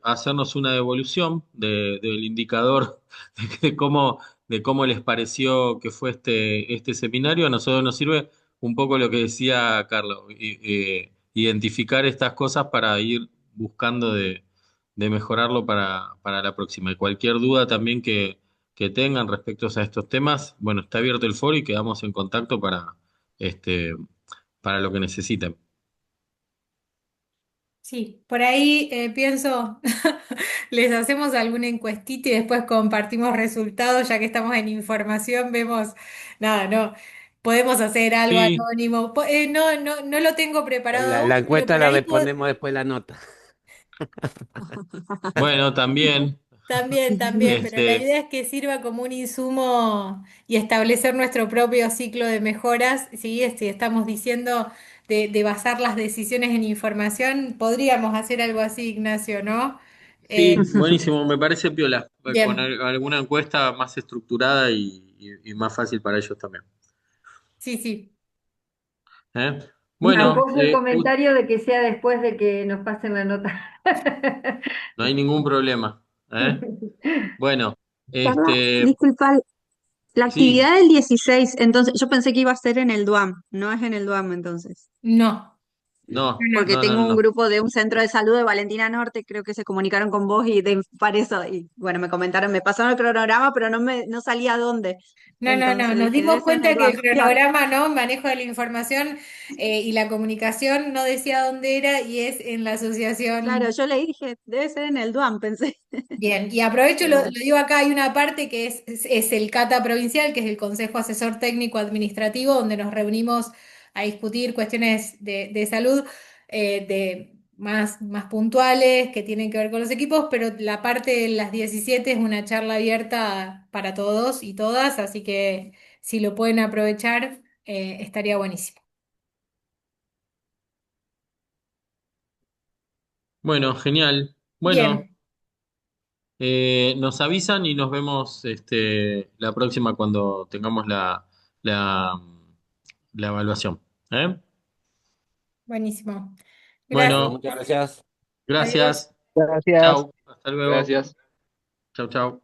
hacernos una devolución del indicador de cómo les pareció que fue este seminario, a nosotros nos sirve un poco lo que decía Carlos, identificar estas cosas para ir buscando de mejorarlo para la próxima. Y cualquier duda también que tengan respecto a estos temas, bueno, está abierto el foro y quedamos en contacto este, para lo que necesiten. Sí, por ahí pienso, les hacemos alguna encuestita y después compartimos resultados, ya que estamos en información, vemos, nada, no, podemos hacer algo Sí, anónimo. No lo tengo preparado La aún, pero encuesta por la ahí respondemos después de la nota. bueno, también, también, pero la este, idea es que sirva como un insumo y establecer nuestro propio ciclo de mejoras. Sí, si estamos diciendo de basar las decisiones en información, podríamos hacer algo así, Ignacio, ¿no? Eh, sí, buenísimo, me parece piola, con bien, alguna encuesta más estructurada y más fácil para ellos también. sí, sí. ¿Eh? Y Bueno, apoyo el comentario de que sea después de que nos pasen la nota. no hay ningún problema. ¿Eh? Bueno, Carla, este, disculpa, la sí, actividad del 16, entonces yo pensé que iba a ser en el DUAM, no es en el DUAM entonces, No, no, no, porque no, no, tengo no, un no. grupo de un centro de salud de Valentina Norte, creo que se comunicaron con vos y para eso, y bueno, me comentaron, me pasaron el cronograma, pero no salía dónde, no. entonces Nos dije, debe dimos ser en cuenta el que DUAM. el Bien, cronograma, ¿no? Manejo de la información y la comunicación no decía dónde era y es en la claro, asociación. yo leí y dije, debe ser en el DUAM, pensé, Bien, y aprovecho, pero lo bueno. digo acá, hay una parte que es el CATA provincial, que es el Consejo Asesor Técnico Administrativo, donde nos reunimos a discutir cuestiones de salud más puntuales que tienen que ver con los equipos, pero la parte de las 17 es una charla abierta para todos y todas, así que si lo pueden aprovechar, estaría buenísimo. Bueno, genial. Bueno, Bien, nos avisan y nos vemos la próxima cuando tengamos la, la evaluación. ¿Eh? buenísimo. Bueno, Gracias. Bueno, muchas gracias. Adiós. gracias. Gracias. Chau. Hasta luego. Gracias. Chau, chau.